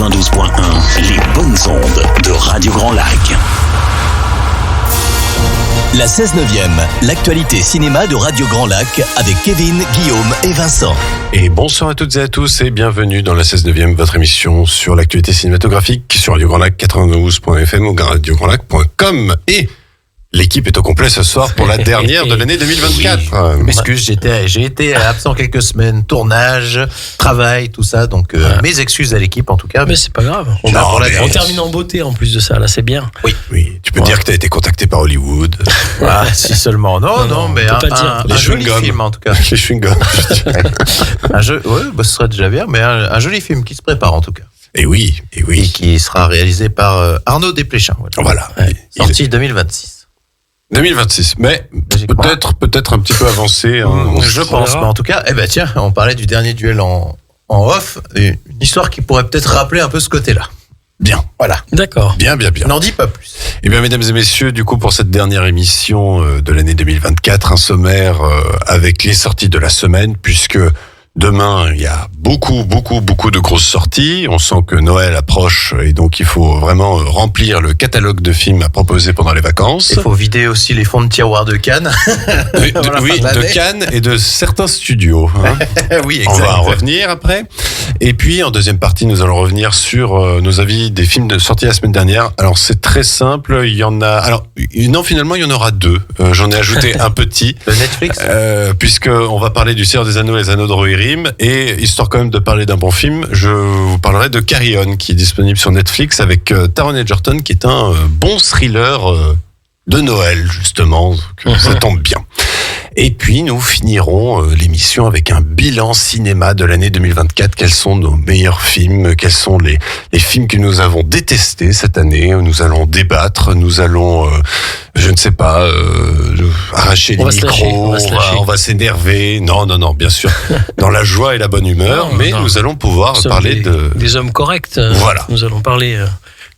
92.1, les bonnes ondes de Radio Grand Lac. La 16/9e, l'actualité cinéma de Radio Grand Lac avec Kevin, Guillaume et Vincent. Et bonsoir à toutes et à tous et bienvenue dans la 16/9e, votre émission sur l'actualité cinématographique sur Radio Grand Lac 92.fm ou radiograndlac.com. Et l'équipe est au complet ce soir pour la dernière de l'année 2024. Oui. M'excuse, j'ai été absent quelques semaines, tournage, travail, tout ça, donc mes excuses à l'équipe en tout cas. Mais c'est pas grave. On termine en beauté en plus de ça, là c'est bien. Oui. Tu peux dire que tu as été contacté par Hollywood. Ah, si seulement. Non, mais un joli film en tout cas. Les chewing-gums. Ce serait déjà bien, mais un joli film qui se prépare en tout cas. Et oui. Et qui sera réalisé par Arnaud Desplechin. Voilà. Sorti 2026. 2026, mais peut-être un petit peu avancé. Je pense, mais en tout cas, tiens, on parlait du dernier duel en off, une histoire qui pourrait peut-être rappeler un peu ce côté-là. Bien. Voilà. D'accord. Bien. N'en dis pas plus. Eh bien, mesdames et messieurs, du coup, pour cette dernière émission de l'année 2024, un sommaire avec les sorties de la semaine, puisque demain, il y a beaucoup de grosses sorties. On sent que Noël approche et donc il faut vraiment remplir le catalogue de films à proposer pendant les vacances. Il faut vider aussi les fonds de tiroir de Cannes. De Cannes et de certains studios. Oui, exact. On va en revenir après. Et puis, en deuxième partie, nous allons revenir sur nos avis des films sortis la semaine dernière. Alors, c'est très simple. Il y en a... Alors, non, finalement, il y en aura deux. J'en ai ajouté un petit. De Netflix puisqu'on va parler du Seigneur des Anneaux et les Anneaux de Rohirrim. Et histoire quand même de parler d'un bon film, je vous parlerai de Carry On, qui est disponible sur Netflix avec Taron Egerton, qui est un bon thriller de Noël, justement. Donc, ça tombe bien. Et puis, nous finirons l'émission avec un bilan cinéma de l'année 2024. Quels sont nos meilleurs films? Quels sont les films que nous avons détestés cette année? Nous allons débattre, nous allons, je ne sais pas, arracher les micros, on va s'énerver. Non, bien sûr, dans la joie et la bonne humeur, nous allons pouvoir parler des hommes corrects. Voilà. Nous allons parler...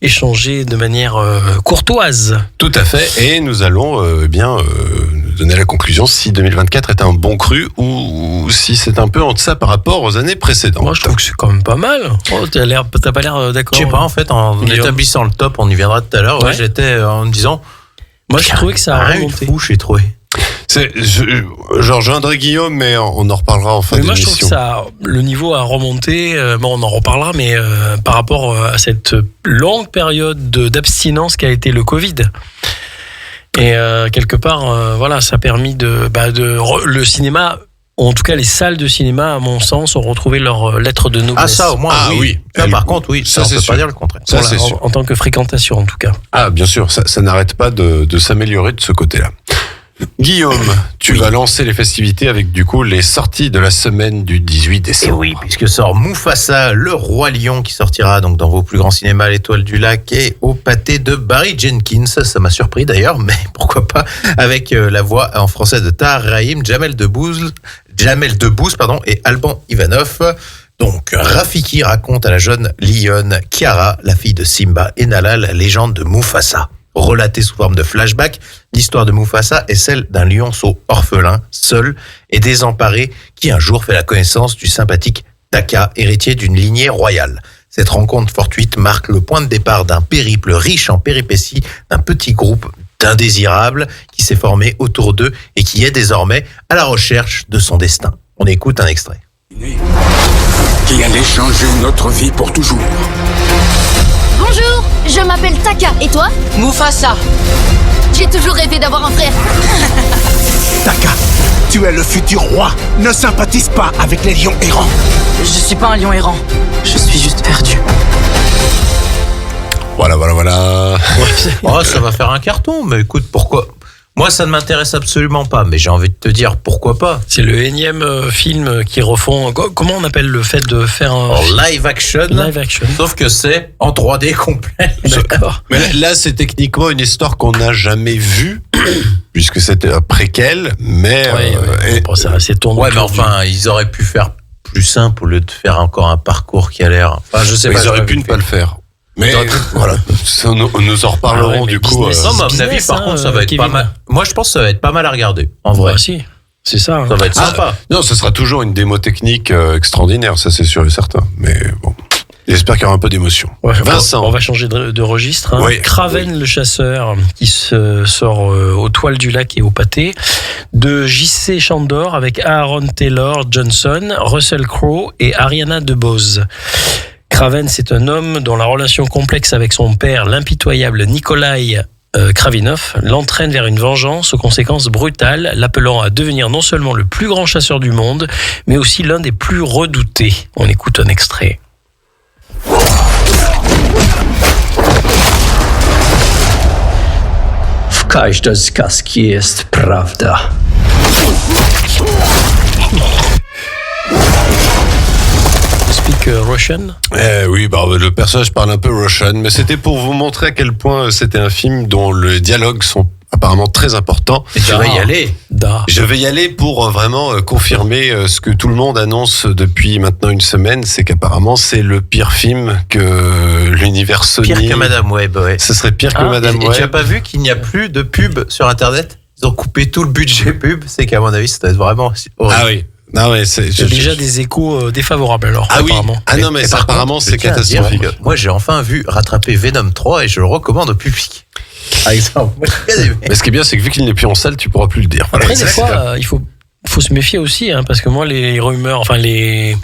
échanger de manière courtoise. Tout à fait, et nous allons donner la conclusion si 2024 est un bon cru ou si c'est un peu en deçà par rapport aux années précédentes. Moi, je trouve que c'est quand même pas mal. T'as pas l'air d'accord? Je sais pas, en fait, en établissant le top, on y viendra tout à l'heure. Ouais, j'étais en me disant... Moi, je trouvais que ça a remonté. J'ai trouvé. Je viendrai Guillaume, mais on en reparlera en fin d'émission. Moi, je trouve que le niveau a remonté. On en reparlera, mais par rapport à cette longue période d'abstinence qu'a été le Covid. Et quelque part, ça a permis le cinéma, ou en tout cas les salles de cinéma, à mon sens, ont retrouvé leur lettre de noblesse. Ah, ça au moins, oui. Ça, par contre, oui, ça on peut pas dire le contraire. Ça, c'est sûr. En tant que fréquentation, en tout cas. Ah, bien sûr, ça n'arrête pas de s'améliorer de ce côté-là. Guillaume, tu vas lancer les festivités avec du coup les sorties de la semaine du 18 décembre. Et oui, puisque sort Mufasa, le roi lion, qui sortira donc dans vos plus grands cinémas, l'Étoile du Lac et au pâté de Barry Jenkins. Ça m'a surpris d'ailleurs, mais pourquoi pas, avec la voix en français de Tahar Rahim, Jamel Debbouze et Alban Ivanov. Donc, Rafiki raconte à la jeune lionne Kiara, la fille de Simba et Nala, la légende de Mufasa. Relatée sous forme de flashback, l'histoire de Mufasa est celle d'un lionceau orphelin, seul et désemparé, qui un jour fait la connaissance du sympathique Taka, héritier d'une lignée royale. Cette rencontre fortuite marque le point de départ d'un périple riche en péripéties, d'un petit groupe d'indésirables qui s'est formé autour d'eux et qui est désormais à la recherche de son destin. On écoute un extrait. Qui allait changer notre vie pour toujours. Bonjour, je m'appelle Taka, et toi? Mufasa. J'ai toujours rêvé d'avoir un frère. Taka, tu es le futur roi. Ne sympathise pas avec les lions errants. Je suis pas un lion errant, je suis juste perdu. Voilà. Ça va faire un carton, mais écoute, pourquoi? Moi, ça ne m'intéresse absolument pas, mais j'ai envie de te dire pourquoi pas. C'est le énième film qui refont... Comment on appelle le fait de faire un... live action. Sauf que c'est en 3D complet. D'accord. Mais là, c'est techniquement une histoire qu'on n'a jamais vue, puisque c'était un préquel, mais... c'est tourné. Ouais, mais enfin, ils auraient pu faire plus simple au lieu de faire encore un parcours qui a l'air... Enfin, je sais pas. Ils auraient pu ne pas le faire. Mais voilà, nous en reparlerons du coup. Non, mais à mon avis, par contre, ça va être pas mal. Moi, je pense que ça va être pas mal à regarder. En vrai. Si. C'est ça. Ça va être sympa. Non, ce sera toujours une démo technique extraordinaire, ça c'est sûr et certain. Mais bon. J'espère qu'il y aura un peu d'émotion. Ouais, Vincent. on va changer de registre. Oui. Kraven le chasseur qui se sort aux toiles du lac et au pâté. De J.C. Chandor avec Aaron Taylor Johnson, Russell Crowe et Ariana DeBose. Kraven, c'est un homme dont la relation complexe avec son père, l'impitoyable Nikolai Kravinov, l'entraîne vers une vengeance aux conséquences brutales, l'appelant à devenir non seulement le plus grand chasseur du monde, mais aussi l'un des plus redoutés. On écoute un extrait. W każdej z kaski jest prawda. Speak Russian. Oui, le personnage parle un peu Russian, mais c'était pour vous montrer à quel point c'était un film dont les dialogues sont apparemment très importants. Et tu vas y aller. Je vais y aller pour vraiment confirmer ce que tout le monde annonce depuis maintenant une semaine, c'est qu'apparemment c'est le pire film que l'univers Sony. Pire que Madame Web, ouais. Ce serait pire que Madame Web. Et tu as pas vu qu'il n'y a plus de pub sur Internet ? Ils ont coupé tout le budget pub. C'est qu'à mon avis, ça doit être vraiment horrible. Ah oui. Non, mais il y a déjà des échos défavorables alors. Ah apparemment. Oui. Ah non, mais ça, apparemment c'est catastrophique. Moi j'ai enfin vu rattraper Venom 3 et je le recommande au public. Par exemple. Mais ce qui est bien, c'est que vu qu'il n'est plus en salle, tu pourras plus le dire. Après, des fois, il faut se méfier aussi, hein, parce que moi, les rumeurs, enfin les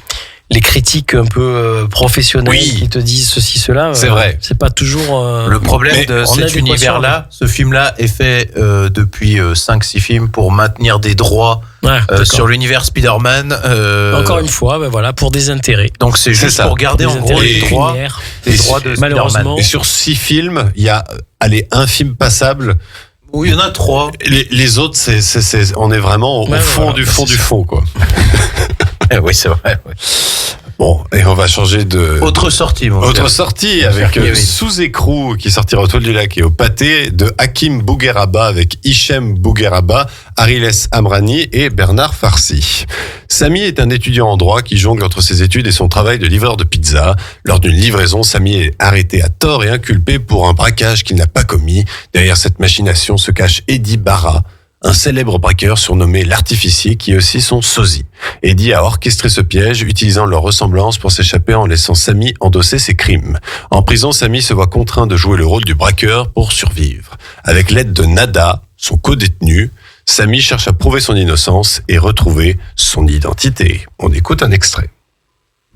critiques un peu professionnelles qui te disent ceci, cela, c'est vrai. C'est pas toujours. Le problème de cet univers-là, ce film-là est fait depuis 5-6 films pour maintenir des droits sur l'univers Spider-Man. Encore une fois, voilà, pour des intérêts. Donc c'est juste pour garder en gros les droits de Spider-Man. Et sur 6 films, il y a un film passable. Oui, il y en a 3. Les autres, on est vraiment au fond du fond, quoi. Oui, c'est vrai. Ouais. Bon, et on va changer de... Autre sortie, avec Sous écrou qui sortira aux toiles du lac et au pâté, de Hakim Bougueraba avec Hichem Bougueraba, Ariles Amrani et Bernard Farsi. Samy est un étudiant en droit qui jongle entre ses études et son travail de livreur de pizza. Lors d'une livraison, Samy est arrêté à tort et inculpé pour un braquage qu'il n'a pas commis. Derrière cette machination se cache Eddie Barra, un célèbre braqueur surnommé l'Artificier qui est aussi son sosie. Eddie a orchestré ce piège, utilisant leur ressemblance pour s'échapper en laissant Samy endosser ses crimes. En prison, Samy se voit contraint de jouer le rôle du braqueur pour survivre. Avec l'aide de Nada, son co-détenu, Samy cherche à prouver son innocence et retrouver son identité. On écoute un extrait.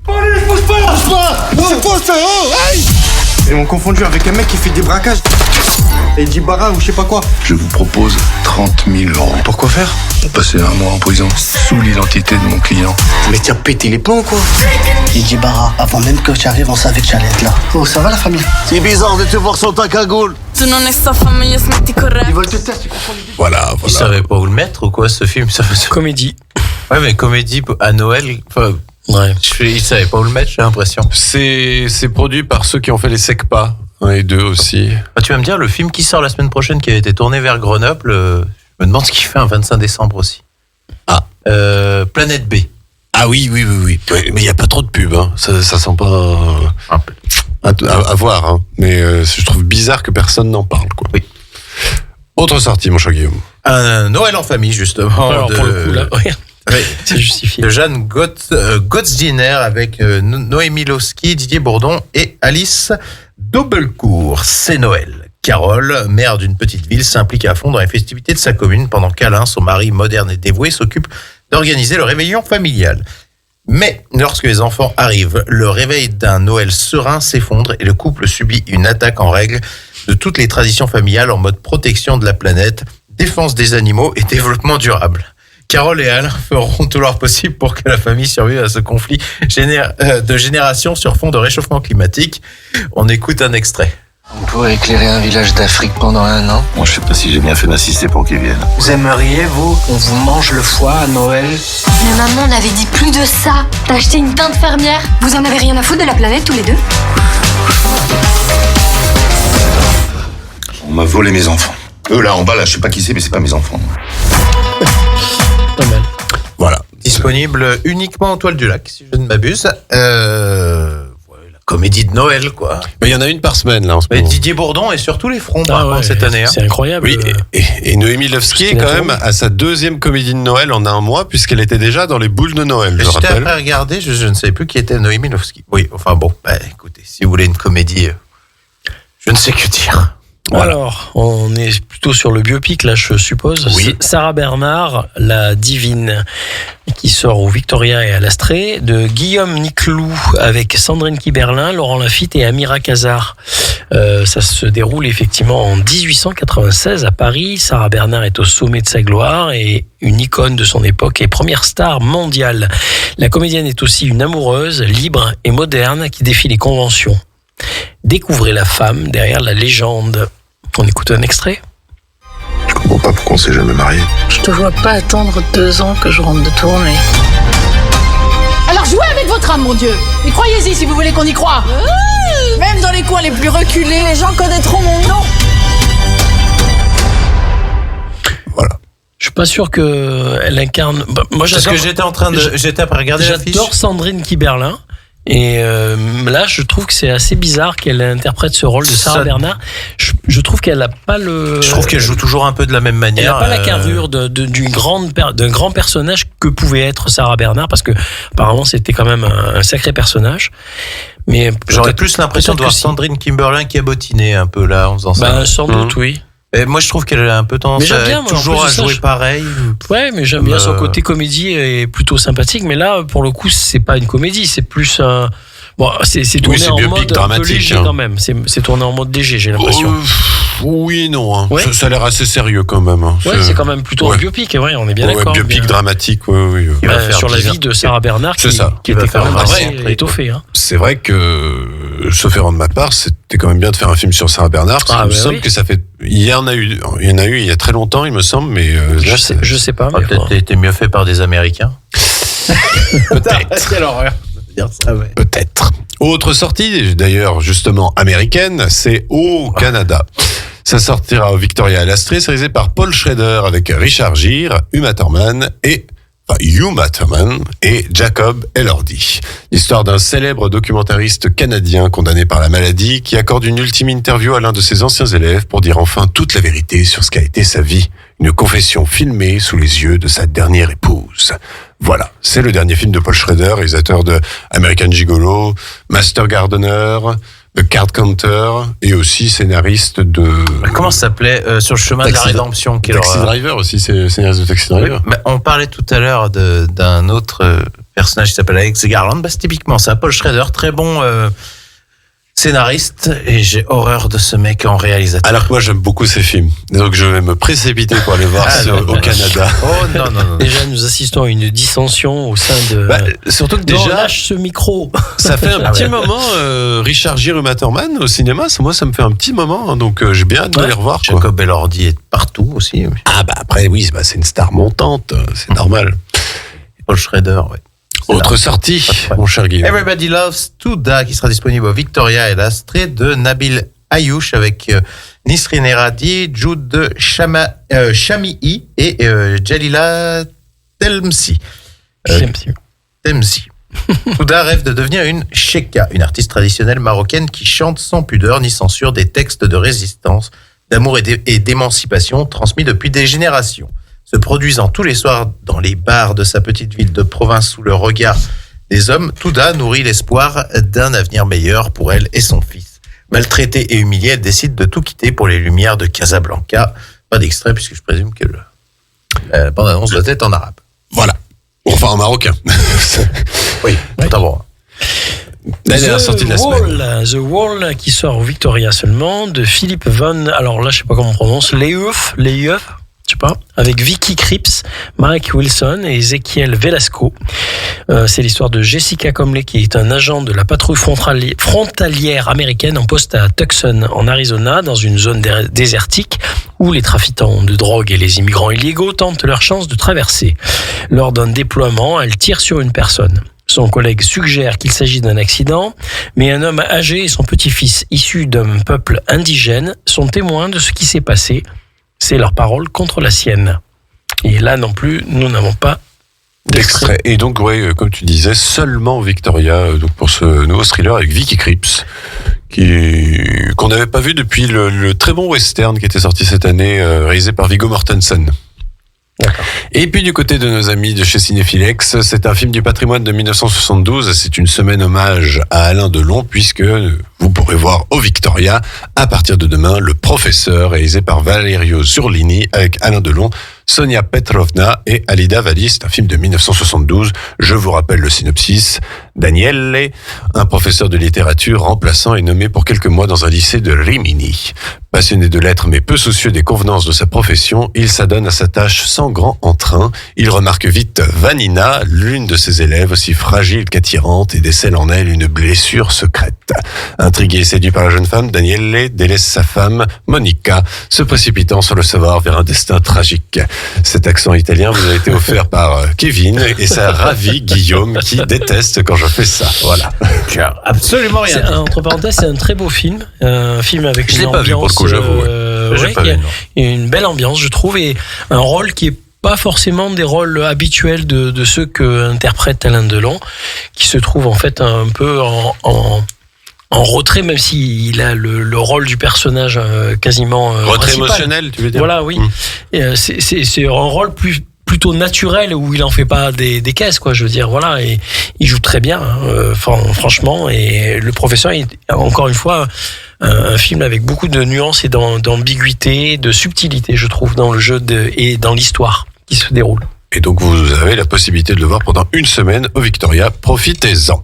Bouge pas! C'est quoi ça? Ils m'ont confondu avec un mec qui fait des braquages. Eddie Barra ou je sais pas quoi. Je vous propose 30 000 €. Pourquoi faire? Passer un mois en prison sous l'identité de mon client. Mais t'as pété les plombs quoi. Eddie Barra, avant même que tu arrives, on savait que tu allais être là. Oh, ça va la famille? C'est bizarre de te voir sans ta cagoule. Ils veulent te taire, tu comprends l'idée? Voilà. Ils savaient pas où le mettre ou quoi ce film? Comédie. Ouais, mais comédie à Noël. Ouais. Ils savaient pas où le mettre, j'ai l'impression. C'est produit par ceux qui ont fait les Secpa. 1 et 2 aussi. Tu vas me dire, le film qui sort la semaine prochaine, qui a été tourné vers Grenoble, je me demande ce qu'il fait un 25 décembre aussi. Planète B. Ah oui. Mais il n'y a pas trop de pub, hein. Ça sent pas à voir, hein. Mais je trouve bizarre que personne n'en parle, quoi. Oui. Autre sortie, mon cher Guillaume. Un Noël en famille, justement. Alors, pour le coup, là, c'est justifié. De Jeanne Gottsdiener avec Noémie Lowski, Didier Bourdon et Alice Dobelcourt. C'est Noël. Carole, mère d'une petite ville, s'implique à fond dans les festivités de sa commune pendant qu'Alain, son mari moderne et dévoué, s'occupe d'organiser le réveillon familial. Mais lorsque les enfants arrivent, le réveil d'un Noël serein s'effondre et le couple subit une attaque en règle de toutes les traditions familiales en mode protection de la planète, défense des animaux et développement durable. Carole et Alain feront tout leur possible pour que la famille survive à ce conflit de génération sur fond de réchauffement climatique. On écoute un extrait. On pourrait éclairer un village d'Afrique pendant 1 an. Moi, je sais pas si j'ai bien fait d'assister pour qu'ils viennent. Vous aimeriez, vous, qu'on vous mange le foie à Noël? Mais maman, on avait dit plus de ça. T'as acheté une teinte fermière. Vous en avez rien à foutre de la planète tous les deux? On m'a volé mes enfants. Eux, là, en bas, là, je sais pas qui c'est, mais c'est pas mes enfants. Pas mal. Voilà. Disponible uniquement en toile du lac, si je ne m'abuse. La comédie de Noël, quoi. Mais il y en a une par semaine, là, en ce moment. Didier Bourdon est sur tous les fronts cette année. C'est incroyable. Oui, et Noémie Lowski est quand même à sa 2e comédie de Noël en 1 mois, puisqu'elle était déjà dans les boules de Noël, je J'étais rappelle. à regarder, je ne savais plus qui était Noémie Lowski. Oui, enfin bon, écoute. si vous voulez une comédie, je ne sais que dire. Voilà. Alors, on est plutôt sur le biopic, là, je suppose. Oui. Sarah Bernard, la divine, qui sort au Victoria et à l'Astrée, de Guillaume Niclou avec Sandrine Kiberlin, Laurent Lafitte et Amira Kazar. Ça se déroule effectivement en 1896 à Paris. Sarah Bernard est au sommet de sa gloire et une icône de son époque et première star mondiale. La comédienne est aussi une amoureuse, libre et moderne qui défie les conventions. Découvrez la femme derrière la légende. On écoute un extrait. Je comprends pas pourquoi on s'est jamais mariés. Je te vois pas attendre 2 ans que je rentre de tournée. Alors jouez avec votre âme, mon Dieu. Et croyez-y si vous voulez qu'on y croie. Même dans les coins les plus reculés, les gens connaîtront mon nom. Voilà. Je suis pas sûr qu'elle incarne. Moi, Parce que j'étais après regarder l'affiche. J'adore Sandrine Kiberlin. Et là, je trouve que c'est assez bizarre qu'elle interprète ce rôle de Sarah Bernard. Je trouve qu'elle a pas le. Je trouve qu'elle joue toujours un peu de la même manière. Elle n'a pas la carrure d'un grand personnage que pouvait être Sarah Bernard, parce que apparemment c'était quand même un sacré personnage. Mais j'aurais plus l'impression de voir Sandrine Kiberlin qui a bottiné un peu là en faisant ça. Sans doute, oui. Et moi, je trouve qu'elle a un peu tendance toujours à jouer pareil. Ouais, mais j'aime bien son côté comédie est plutôt sympathique. Mais là, pour le coup, c'est pas une comédie, c'est plus un. Bon, c'est tourné en mode dramatique, léger quand même. C'est tourné en mode léger, j'ai l'impression. Oui, non. Hein. Ouais. Ça a l'air assez sérieux quand même. Hein. Ouais, c'est quand même plutôt un biopic. Ouais, on est bien d'accord. Biopic dramatique, oui. Sur la vie de Sarah Bernard, qui était quand même assez étoffée. Hein. C'est vrai que, sauf erreur de ma part, c'était quand même bien de faire un film sur Sarah Bernard. Il me semble que ça fait. Il y en a eu il y a très longtemps, il me semble, mais je sais pas. Peut-être été mieux fait par des Américains. Peut-être. Quelle horreur. Dire ça, ouais. Peut-être. Autre sortie, d'ailleurs, justement américaine, c'est au Canada. Ça sortira au Victoria à l'Astrée, c'est réalisé par Paul Schrader avec Richard Gere, Uma Thurman et Jacob Elordi. L'histoire d'un célèbre documentariste canadien condamné par la maladie qui accorde une ultime interview à l'un de ses anciens élèves pour dire enfin toute la vérité sur ce qu'a été sa vie. Une confession filmée sous les yeux de sa dernière épouse. Voilà, c'est le dernier film de Paul Schrader, réalisateur de American Gigolo, Master Gardener, The Card Counter et aussi scénariste de... Comment ça s'appelait Sur le chemin de la rédemption. Taxi Driver aussi, c'est scénariste de Taxi Driver. Oui, on parlait tout à l'heure d'un autre personnage qui s'appelle Alex Garland. C'est typiquement ça, Paul Schrader, très bon scénariste, et j'ai horreur de ce mec en réalisateur. Alors que moi j'aime beaucoup ces films, donc je vais me précipiter pour aller voir au Canada. Oh non. Déjà nous assistons à une dissension au sein de... surtout que déjà... lâche ce micro. Ça fait un petit moment, Richard Gere, Uma Thurman au cinéma, moi ça me fait un petit moment, hein, donc j'ai bien hâte de les revoir. Jacob Elordi est partout aussi. Après oui, c'est une star montante, c'est normal. Paul Schrader, ouais. Autre sortie, mon cher Guillaume. Everybody Loves Touda, qui sera disponible au Victoria et l'Astrée, de Nabil Ayouch avec Nisrine Eradi, Jude Chamii et Jalila Telmsi. Temsi. Touda rêve de devenir une Cheka, une artiste traditionnelle marocaine qui chante sans pudeur ni censure des textes de résistance, d'amour et d'émancipation transmis depuis des générations. Se produisant tous les soirs dans les bars de sa petite ville de province sous le regard des hommes, Touda nourrit l'espoir d'un avenir meilleur pour elle et son fils. Maltraitée et humiliée, elle décide de tout quitter pour les lumières de Casablanca. Pas d'extrait, puisque je présume que la bande-annonce doit être en arabe. Voilà. Enfin, en marocain. Oui, tout à voir. Dernière sortie de la semaine. The Wall, qui sort au Victoria seulement, de Philippe Von, alors là, je sais pas comment on prononce, Leyeuf, je sais pas, avec Vicky Krieps, Mike Wilson et Ezequiel Velasco. C'est l'histoire de Jessica Comley, qui est un agent de la patrouille frontalière américaine en poste à Tucson, en Arizona, dans une zone désertique où les trafiquants de drogue et les immigrants illégaux tentent leur chance de traverser. Lors d'un déploiement, elle tire sur une personne. Son collègue suggère qu'il s'agit d'un accident, mais un homme âgé et son petit-fils, issus d'un peuple indigène, sont témoins de ce qui s'est passé. C'est leur parole contre la sienne. Et là non plus, nous n'avons pas d'extrait. Et donc, comme tu disais, seulement Victoria, donc pour ce nouveau thriller avec Vicky Krieps, qu'on n'avait pas vu depuis le très bon western qui était sorti cette année, réalisé par Viggo Mortensen. Et puis du côté de nos amis de chez Cinéphilex, c'est un film du patrimoine de 1972. C'est une semaine hommage à Alain Delon, puisque vous pourrez voir au Victoria, à partir de demain, Le Professeur, réalisé par Valerio Zurlini, avec Alain Delon, Sonia Petrovna et Alida Valli. C'est un film de 1972. Je vous rappelle le synopsis. Daniele, un professeur de littérature remplaçant, est nommé pour quelques mois dans un lycée de Rimini. Passionné de lettres mais peu soucieux des convenances de sa profession, il s'adonne à sa tâche sans grand entrain. Il remarque vite Vanina, l'une de ses élèves, aussi fragile qu'attirante, et décèle en elle une blessure secrète. Intrigué et séduit par la jeune femme, Daniele délaisse sa femme, Monica, se précipitant sans le savoir vers un destin tragique. Cet accent italien vous a été offert par Kevin, et ça ravit Guillaume qui déteste quand je fais ça. Voilà. Absolument rien. Entre parenthèses, c'est un très beau film. Un film avec Je une l'ai pas vu, pour le ambiance. coup, j'avoue. Il y a une belle ambiance, je trouve, et un rôle qui est pas forcément des rôles habituels de ceux que interprète Alain Delon, qui se trouve en fait un peu en retrait, même s'il a le rôle du personnage quasiment retrait principal. émotionnel, tu veux dire? Voilà, oui. Et c'est un rôle plutôt naturel, où il en fait pas des caisses, quoi, je veux dire, voilà, et il joue très bien, franchement, et Le Professeur est encore une fois un film avec beaucoup de nuances et d'ambiguïté, de subtilité, je trouve, dans le jeu et dans l'histoire qui se déroule. Et donc vous avez la possibilité de le voir pendant une semaine au Victoria, profitez-en.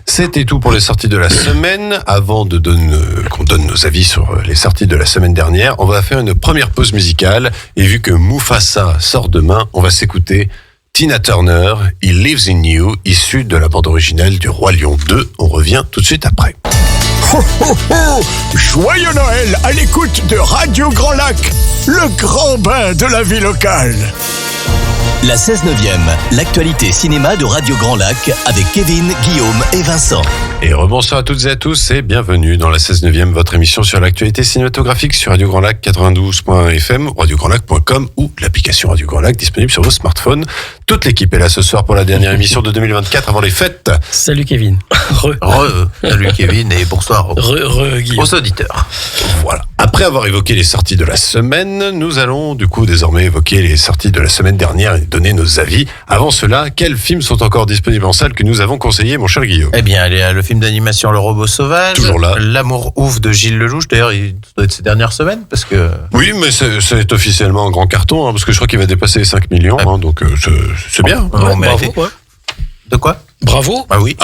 C'était tout pour les sorties de la semaine. Avant qu'on donne nos avis sur les sorties de la semaine dernière, on va faire une première pause musicale. Et vu que Mufasa sort demain, on va s'écouter Tina Turner, He Lives in You, issu de la bande originale du Roi Lion 2. On revient tout de suite après. Ho, ho, ho! Joyeux Noël à l'écoute de Radio Grand Lac, le grand bain de la vie locale. La 16/9e, l'actualité cinéma de Radio Grand Lac avec Kevin, Guillaume et Vincent. Et rebonsoir à toutes et à tous et bienvenue dans la 16/9e, votre émission sur l'actualité cinématographique sur Radio Grand Lac 92.fm, radiograndlac.com ou l'application Radio Grand Lac disponible sur vos smartphones. Toute l'équipe est là ce soir pour la dernière émission de 2024 avant les fêtes. Salut Kevin. Salut Kevin et bonsoir Guillaume. aux auditeurs. Voilà. Après avoir évoqué les sorties de la semaine, nous allons du coup désormais évoquer les sorties de la semaine dernière et donner nos avis. Avant cela, quels films sont encore disponibles en salle que nous avons conseillés, mon cher Guillaume? Eh bien, il y a le film d'animation Le Robot Sauvage. Toujours là. L'amour ouf de Gilles Lelouch. D'ailleurs, il doit être ses dernières semaines parce que... Oui, mais c'est officiellement un grand carton, parce que je crois qu'il va dépasser les 5 millions, donc c'est bien. Bravo, ouais. De quoi? Bravo. Ah oui.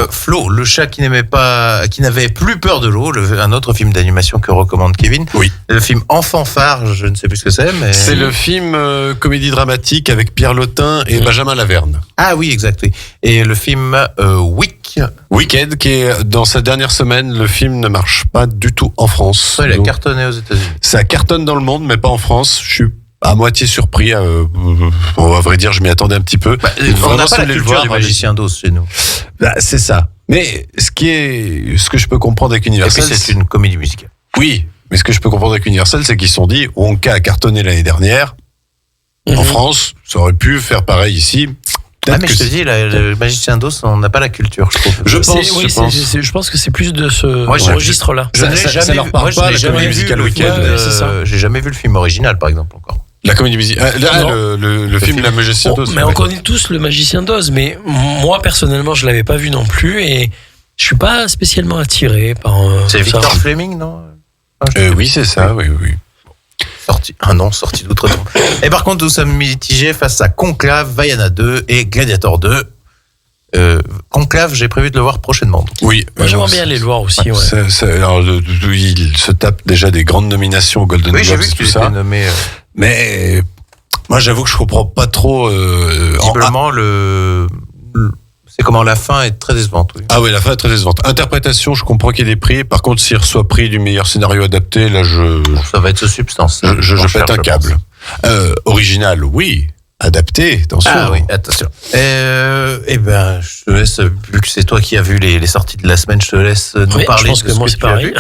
Flo, le chat qui n'avait plus peur de l'eau, un autre film d'animation que recommande Kevin. Oui. Le film Enfant phare, je ne sais plus ce que c'est, mais... C'est le film comédie dramatique avec Pierre Lotin et Benjamin Laverne. Ah oui, exact, oui. Et le film Wicked, qui est dans sa dernière semaine, le film ne marche pas du tout en France. Ouais, il a cartonné aux États-Unis. Ça cartonne dans le monde, mais pas en France. Je suis à moitié surpris. À vrai dire, je m'y attendais un petit peu. On n'a pas la culture du magicien d'Oz chez nous. C'est ça. Mais ce que je peux comprendre avec Universal... Et puis c'est une comédie musicale. Oui, mais ce que je peux comprendre avec Universal, c'est qu'ils se sont dit, Wonka a cartonné l'année dernière. En France, ça aurait pu faire pareil ici. Mais je te dis, le magicien d'Oz, on n'a pas la culture, je trouve. Je pense que c'est plus de ce registre-là. Ça leur parle pas, la comédie musicale Wicked. J'ai jamais vu le film original, par exemple, encore. La comédie musicale. Le film La Magicien d'Oz. Mais on connaît tous le Magicien d'Oz, mais moi, personnellement, je l'avais pas vu non plus et je suis pas spécialement attiré par... C'est Victor Fleming, non? Oui, c'est ça, oui. Sorti d'outre-tombe. Et par contre, nous sommes mitigés face à Conclave, Vaiana 2 et Gladiator 2. Conclave, j'ai prévu de le voir prochainement. Oui, j'aimerais bien aller le voir aussi. Ouais. Alors, il se tape déjà des grandes nominations au Golden Globes, tout ça. Nommé, mais moi, j'avoue que je comprends pas trop. Visiblement, c'est comment la fin est très décevante. Oui. Ah oui, la fin est très décevante. Interprétation, je comprends qu'il y ait des prix. Par contre, s'il reçoit prix du meilleur scénario adapté, là, ça va être ce substance. Je pète un câble. Original, oui. Adapté, attention. Ah oui, attention. Eh ben, je te laisse, vu que c'est toi qui as vu les sorties de la semaine, je te laisse nous parler de ce que tu as vu.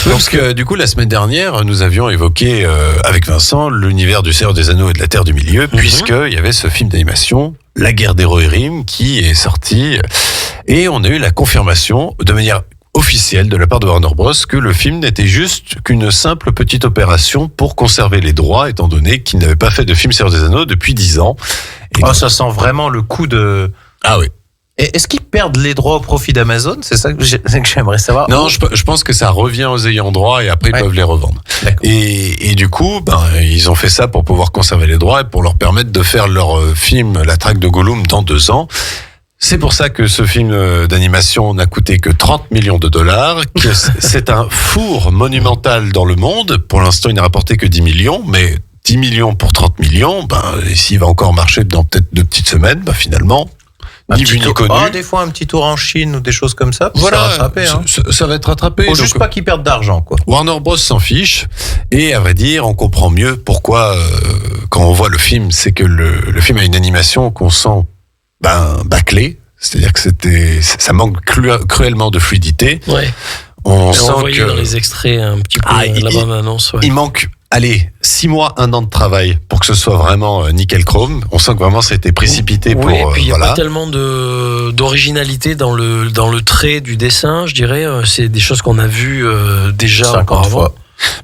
Donc, du coup, la semaine dernière, nous avions évoqué avec Vincent l'univers du Seigneur des Anneaux et de la Terre du Milieu, puisqu'il y avait ce film d'animation, La Guerre des Rohirrim, qui est sorti. Et on a eu la confirmation, de manière officiel de la part de Warner Bros. Que le film n'était juste qu'une simple petite opération pour conserver les droits, étant donné qu'ils n'avaient pas fait de film Seigneur des Anneaux depuis 10 ans. Et ça sent vraiment le coup de... Ah oui. Et est-ce qu'ils perdent les droits au profit d'Amazon ? C'est ça que j'aimerais savoir. Non, je pense que ça revient aux ayants droit et après ils peuvent les revendre. Et du coup, ils ont fait ça pour pouvoir conserver les droits et pour leur permettre de faire leur film La Traque de Gollum dans 2 ans. C'est pour ça que ce film d'animation n'a coûté que 30 millions de dollars, que c'est un four monumental dans le monde. Pour l'instant, il n'a rapporté que 10 millions, mais 10 millions pour 30 millions, s'il va encore marcher dans peut-être 2 petites semaines, finalement, ni vu ni connu. Des fois, un petit tour en Chine ou des choses comme ça, voilà, ça va rattraper. Ça va être rattrapé. Faut juste pas qu'ils perdent d'argent, quoi. Warner Bros s'en fiche, et à vrai dire, on comprend mieux pourquoi, quand on voit le film, c'est que le film a une animation qu'on sent bâclée, c'est-à-dire que ça manque cruellement de fluidité. Ouais. On sent que dans les extraits un petit peu la bande-annonce. Ouais. Il manque 6 mois, 1 an de travail pour que ce soit vraiment nickel chrome. On sent que vraiment ça a été précipité pour. Et puis il n'y a pas tellement d'originalité dans le trait du dessin, je dirais. C'est des choses qu'on a vues déjà 50 fois.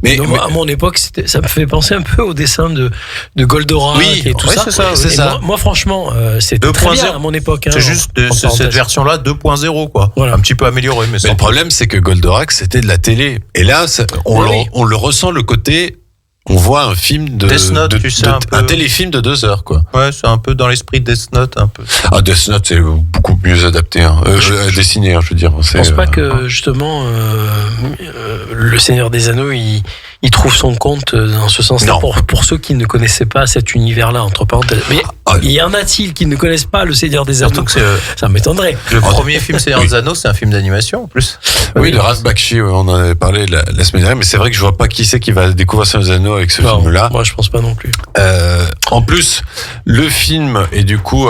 Mais à mon époque, ça me fait penser un peu au dessin de Goldorak et tout ça. C'est ça. Moi, franchement, c'était très bien à mon époque. C'est juste cette version-là 2.0, quoi. Voilà. Un petit peu améliorée. Mais le problème, c'est que Goldorak, c'était de la télé. Et là, on le ressent le côté. On voit un film Death Note, un téléfilm de 2 heures, quoi. Ouais, c'est un peu dans l'esprit de Death Note, un peu. Ah, Death Note, c'est beaucoup mieux adapté, dessiné, je veux dire. Je pense pas que, justement, le Seigneur des Anneaux, il trouve son compte dans ce sens-là. Pour ceux qui ne connaissaient pas cet univers-là, entre parenthèses. Mais y en a-t-il qui ne connaissent pas le Seigneur des Anneaux? Ça m'étonnerait. Le premier film Seigneur des Anneaux, c'est un film d'animation, en plus. Oui, de Ralph Bakshi, on en avait parlé la semaine dernière, mais c'est vrai que je vois pas qui c'est qui va découvrir Seigneur des Anneaux avec ce film-là. Moi, je pense pas non plus. En plus, le film est du coup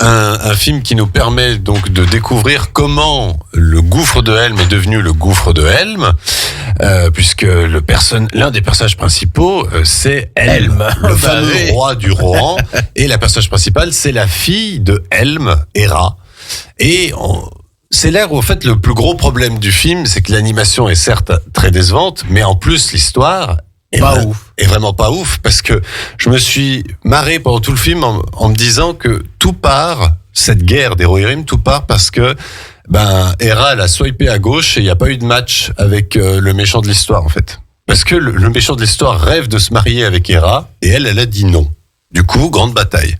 un film qui nous permet donc de découvrir comment le gouffre de Helm est devenu le gouffre de Helm, puisque l'un des personnages principaux, c'est Helm, le fameux roi du Rohan, et la personnage principale, c'est la fille de Helm, Hera. Et c'est là où, en fait, le plus gros problème du film, c'est que l'animation est certes très décevante, mais en plus, l'histoire est vraiment pas ouf, parce que je me suis marré pendant tout le film en me disant que tout part, cette guerre des Rohirrim, tout part parce que Hera, elle a swipé à gauche et il n'y a pas eu de match avec le méchant de l'histoire, en fait. Parce que le méchant de l'histoire rêve de se marier avec Hera, et elle a dit non. Du coup, grande bataille.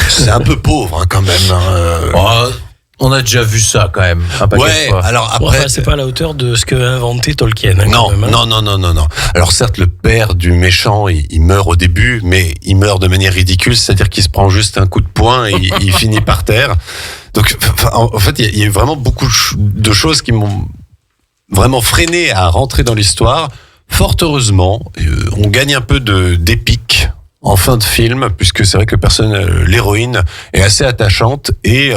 C'est un peu pauvre, quand même. On a déjà vu ça quand même. Alors après, c'est pas à la hauteur de ce qu'a inventé Tolkien. Non. Alors certes, le père du méchant, il meurt au début, mais il meurt de manière ridicule, c'est-à-dire qu'il se prend juste un coup de poing et il finit par terre. Donc, en fait, il y a vraiment beaucoup de choses qui m'ont vraiment freiné à rentrer dans l'histoire. Fort heureusement, on gagne un peu d'épique en fin de film, puisque c'est vrai que l'héroïne est assez attachante et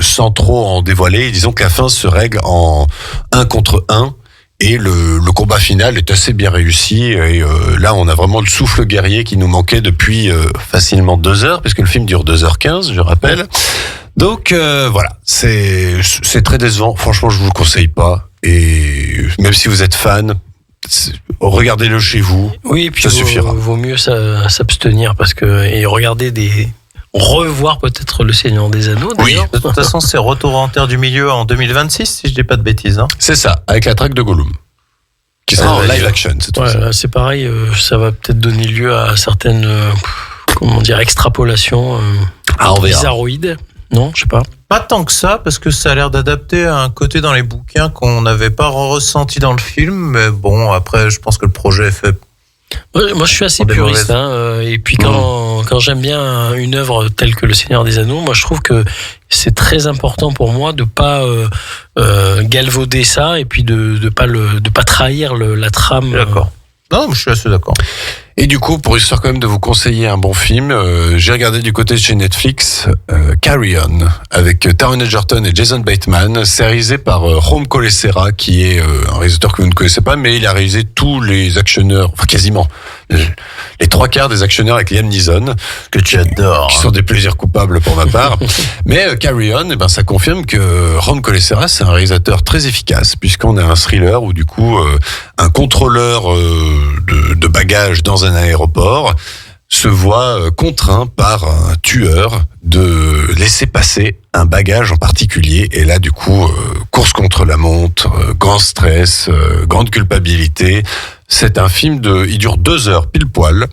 sans trop en dévoiler, disons que la fin se règle en 1 contre 1 et le combat final est assez bien réussi et là on a vraiment le souffle guerrier qui nous manquait depuis facilement 2 heures, puisque le film dure 2h15, je rappelle. Donc voilà, c'est très décevant, franchement je vous le conseille pas, et même si vous êtes fan, regardez-le chez vous. Oui, et puis ça suffira. Vaut mieux s'abstenir parce que revoir peut-être le Seigneur des Anneaux. Oui. De toute façon, c'est Retour en Terre du Milieu en 2026, si je dis pas de bêtises. Hein. C'est ça, avec la traque de Gollum, qui sera en live action. C'est pareil, ça va peut-être donner lieu à certaines, extrapolations bizarroïdes. Non, je sais pas. Pas tant que ça, parce que ça a l'air d'adapter à un côté dans les bouquins qu'on n'avait pas ressenti dans le film. Mais bon, après, je pense que le projet est fait. Moi, je suis assez puriste. Et puis, quand j'aime bien une œuvre telle que Le Seigneur des Anneaux, moi, je trouve que c'est très important pour moi de pas galvauder ça et puis de pas trahir la trame. D'accord. Non, je suis assez d'accord. Et du coup, pour histoire quand même de vous conseiller un bon film, j'ai regardé du côté de chez Netflix Carry On, avec Taron Egerton et Jason Bateman. C'est réalisé par Jaume Collet-Serra, qui est un réalisateur que vous ne connaissez pas, mais il a réalisé tous les actionneurs, enfin quasiment, les 3/4 des actionnaires avec Liam Neeson. Que tu adores. Qui sont des plaisirs coupables pour ma part. Mais Carry On, ça confirme que Ron Colesseras, c'est un réalisateur très efficace, puisqu'on a un thriller où du coup, un contrôleur de bagages dans un aéroport se voit contraint par un tueur de laisser passer un bagage en particulier. Et là, du coup, course contre la montre, grand stress, grande culpabilité. C'est un film il dure 2 heures pile poil.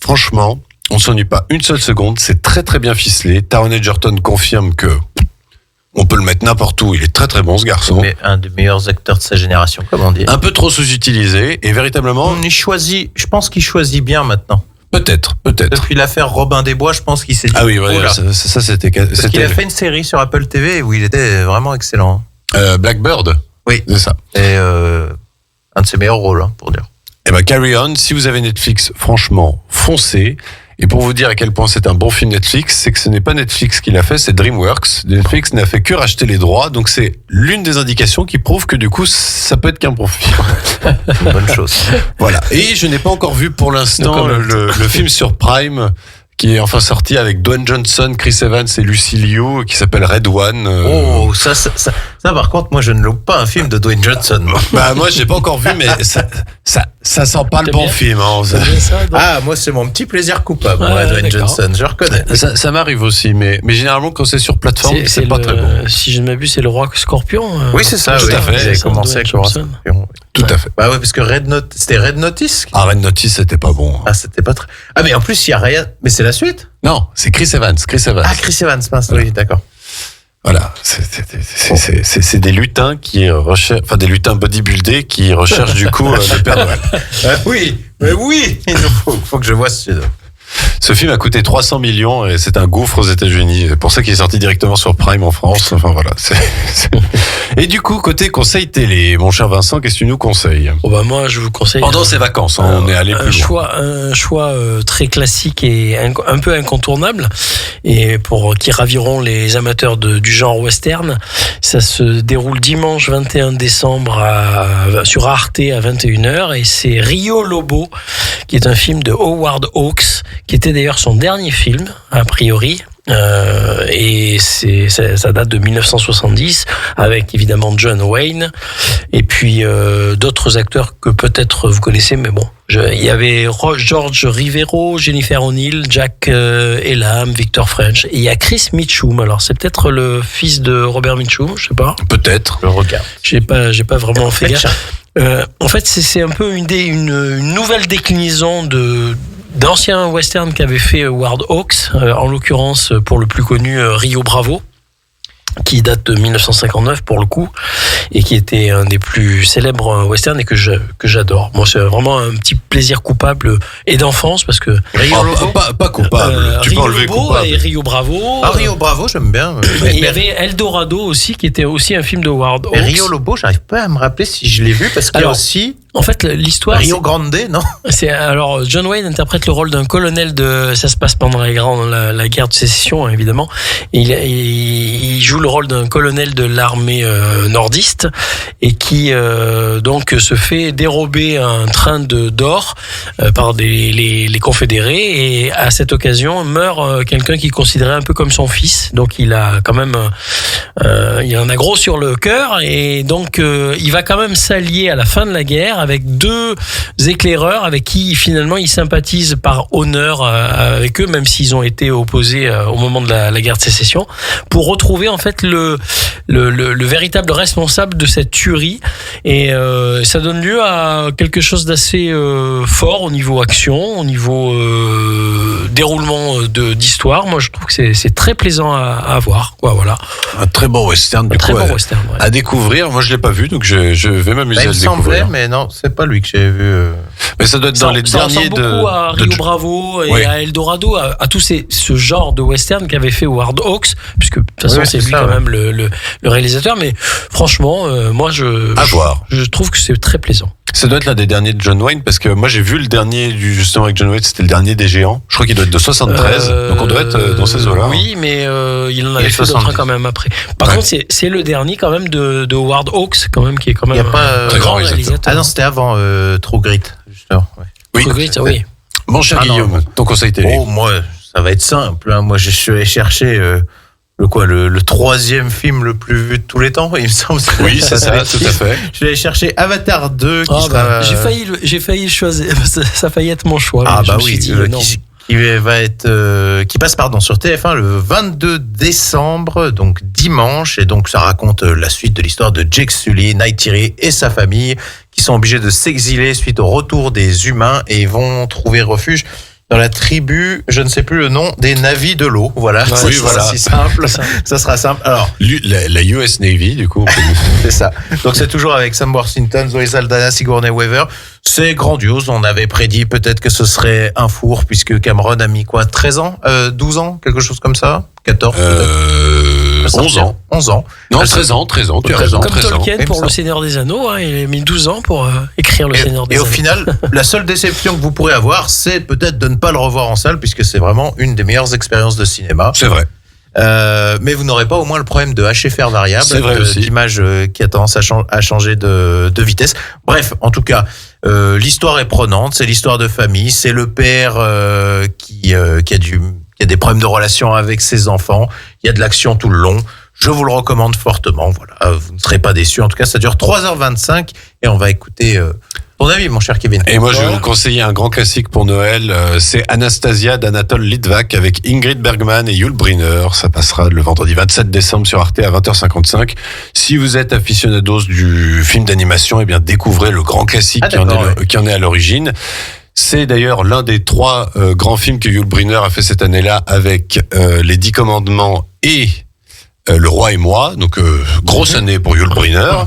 Franchement, on ne s'ennuie pas une seule seconde. C'est très très bien ficelé. Taron Egerton confirme que on peut le mettre n'importe où. Il est très très bon, ce garçon. Mais un des meilleurs acteurs de sa génération, comme on dit. Un peu trop sous-utilisé et véritablement. Je pense qu'il choisit bien maintenant. Peut-être. Depuis l'affaire Robin des Bois, je pense qu'il s'est dit. Ah oui, ouais, ça c'était. Parce qu'il a fait une série sur Apple TV où il était vraiment excellent. Blackbird. Oui, c'est ça. Et un de ses meilleurs rôles, pour dire. Eh ben, Carry On, si vous avez Netflix, franchement, foncez. Et pour vous dire à quel point c'est un bon film Netflix, c'est que ce n'est pas Netflix qui l'a fait, c'est DreamWorks. Netflix n'a fait que racheter les droits, donc c'est l'une des indications qui prouve que du coup, ça peut être qu'un bon film. C'est une bonne chose. Voilà. Et je n'ai pas encore vu pour l'instant le film sur Prime, qui est enfin sorti avec Dwayne Johnson, Chris Evans et Lucy Liu, qui s'appelle Red One. Oh, ça par contre, moi je ne loupe pas un film de Dwayne Johnson. Moi j'ai pas encore vu, mais ça sent pas le bon film. Moi c'est mon petit plaisir coupable, Dwayne Johnson, je reconnais. Ça m'arrive aussi, mais généralement quand c'est sur plateforme, c'est pas très bon. Si je ne m'abuse, c'est le Roi Scorpion. Oui, c'est ça. Tout à fait. Vous avez commencé avec le Roi Scorpion. Tout à fait. Bah ouais, parce que c'était Red Notice. Ah, Red Notice, c'était pas bon. Ah, c'était pas très. Ah, mais en plus, il y a rien. Mais c'est la suite. Non, c'est Chris Evans. Ah, Chris Evans, oui, d'accord. Voilà, c'est des lutins qui recherchent, des lutins bodybuildés qui recherchent du coup le Père Noël. Oui, il nous faut que je vois ce film. Ce film a coûté 300 millions et c'est un gouffre aux États-Unis. C'est pour ça qu'il est sorti directement sur Prime en France. Enfin voilà. Et du coup, côté conseil télé, mon cher Vincent, qu'est-ce que tu nous conseilles ? Moi, je vous conseille. Pendant ces vacances, on est allé plus loin. Un choix très classique et un peu incontournable, et qui raviront les amateurs du genre western. Ça se déroule dimanche 21 décembre sur Arte à 21h, et c'est Rio Lobo, qui est un film de Howard Hawks, qui était d'ailleurs son dernier film, a priori. Et ça date de 1970, avec évidemment John Wayne et puis d'autres acteurs que peut-être vous connaissez, mais bon, il y avait George Rivero, Jennifer O'Neill, Jack Elam, Victor French, et il y a Chris Mitchum. Alors c'est peut-être le fils de Robert Mitchum, je sais pas. Peut-être. Je regarde. J'ai pas vraiment fait gaffe. En fait, c'est un peu une nouvelle déclinaison d'anciens westerns qu'avait fait Howard Hawks, en l'occurrence pour le plus connu Rio Bravo, qui date de 1959 pour le coup, et qui était un des plus célèbres westerns et que j'adore. Moi, c'est vraiment un petit plaisir coupable et d'enfance, parce que pas coupable. Tu peux enlever coupable. Et Rio Bravo. Ah, Rio Bravo, j'aime bien. Il y avait Eldorado aussi, qui était aussi un film de Howard Hawks. Et Rio Lobo, j'arrive pas à me rappeler si je l'ai vu, parce qu'il y a aussi. En fait, l'histoire. Rio Grande, non? Alors, John Wayne interprète le rôle d'un colonel ça se passe pendant la guerre de sécession, évidemment. Il joue le rôle d'un colonel de l'armée nordiste, et qui donc se fait dérober un train d'or par les confédérés, et à cette occasion meurt quelqu'un qu'il considérait un peu comme son fils. Donc il a quand même il en a gros sur le cœur, et donc il va quand même s'allier à la fin de la guerre avec 2 éclaireurs avec qui finalement il sympathise par honneur avec eux, même s'ils ont été opposés au moment de la guerre de sécession, pour retrouver en fait le véritable responsable de cette tuerie. Et ça donne lieu à quelque chose d'assez fort au niveau action, au niveau déroulement d'histoire. Moi, je trouve que c'est très plaisant à voir. Voilà. Un très bon western, à découvrir. Moi, je l'ai pas vu, donc je vais m'amuser à le découvrir. Il semblait, mais non, c'est pas lui que j'ai vu. Mais ça doit être dans les derniers de. Ça ressemble beaucoup à Rio Bravo et à Eldorado, à tout ce genre de western qu'avait fait Howard Hawks, puisque de toute façon c'est lui quand même le réalisateur. Mais franchement, moi je trouve que c'est très plaisant. Ça doit être l'un des derniers de John Wayne, parce que moi j'ai vu le dernier justement avec John Wayne, c'était le dernier des géants. Je crois qu'il doit être de 73, donc on doit être dans ces eaux-là. Oui, mais il en avait fait d'autres quand même après. Par contre, c'est le dernier quand même de Howard Hawks, quand même, qui est quand même très grand réalisateur. Ah non, c'était avant True Grit, justement. Oui, True Grit, oui. Mon cher Guillaume, ton conseil télé. Oh, moi, ça va être simple. Moi, je suis allé chercher le troisième film le plus vu de tous les temps, il me semble. Oui, c'est ça, tout à fait. Je vais aller chercher Avatar 2 qui sera... J'ai failli choisir, ça a failli être mon choix. Ah bah je me oui, suis dit, non. qui passe sur TF1 le 22 décembre, donc dimanche, et donc ça raconte la suite de l'histoire de Jake Sully, Neytiri et sa famille qui sont obligés de s'exiler suite au retour des humains et vont trouver refuge dans la tribu, je ne sais plus le nom, des Navis de l'eau. Voilà, oui, voilà. Si simple. Ça sera simple. Alors, la US Navy, du coup. c'est ça. Donc c'est toujours avec Sam Worthington, Zoe Saldana, Sigourney Weaver. C'est grandiose. On avait prédit peut-être que ce serait un four, puisque Cameron a mis 13 ans, 12 ans, quelque chose comme ça, 14 11 ans. 11 ans. Non, 13 ans, tu as raison. Comme Tolkien pour Le Seigneur des Anneaux, il a mis 12 ans pour écrire Le Seigneur des Anneaux. Et au final, la seule déception que vous pourrez avoir, c'est peut-être de ne pas le revoir en salle, puisque c'est vraiment une des meilleures expériences de cinéma. C'est vrai. Mais vous n'aurez pas au moins le problème de HFR variable, d'image qui a tendance à changer de vitesse. Bref, en tout cas, l'histoire est prenante, c'est l'histoire de famille, c'est le père qui a des problèmes de relation avec ses enfants, il y a de l'action tout le long. Je vous le recommande fortement. Voilà, vous ne serez pas déçus. En tout cas, ça dure 3h25 et on va écouter ton avis, mon cher Kevin. Et moi, je vais vous conseiller un grand classique pour Noël. C'est Anastasia d'Anatole Litvak avec Ingrid Bergman et Yul Brynner. Ça passera le vendredi 27 décembre sur Arte à 20h55. Si vous êtes aficionados du film d'animation, eh bien, découvrez le grand classique qui en est à l'origine. C'est d'ailleurs l'un des 3 grands films que Yul Brynner a fait cette année-là avec les 10 commandements et Le Roi et moi, donc grosse année pour Yul Brynner.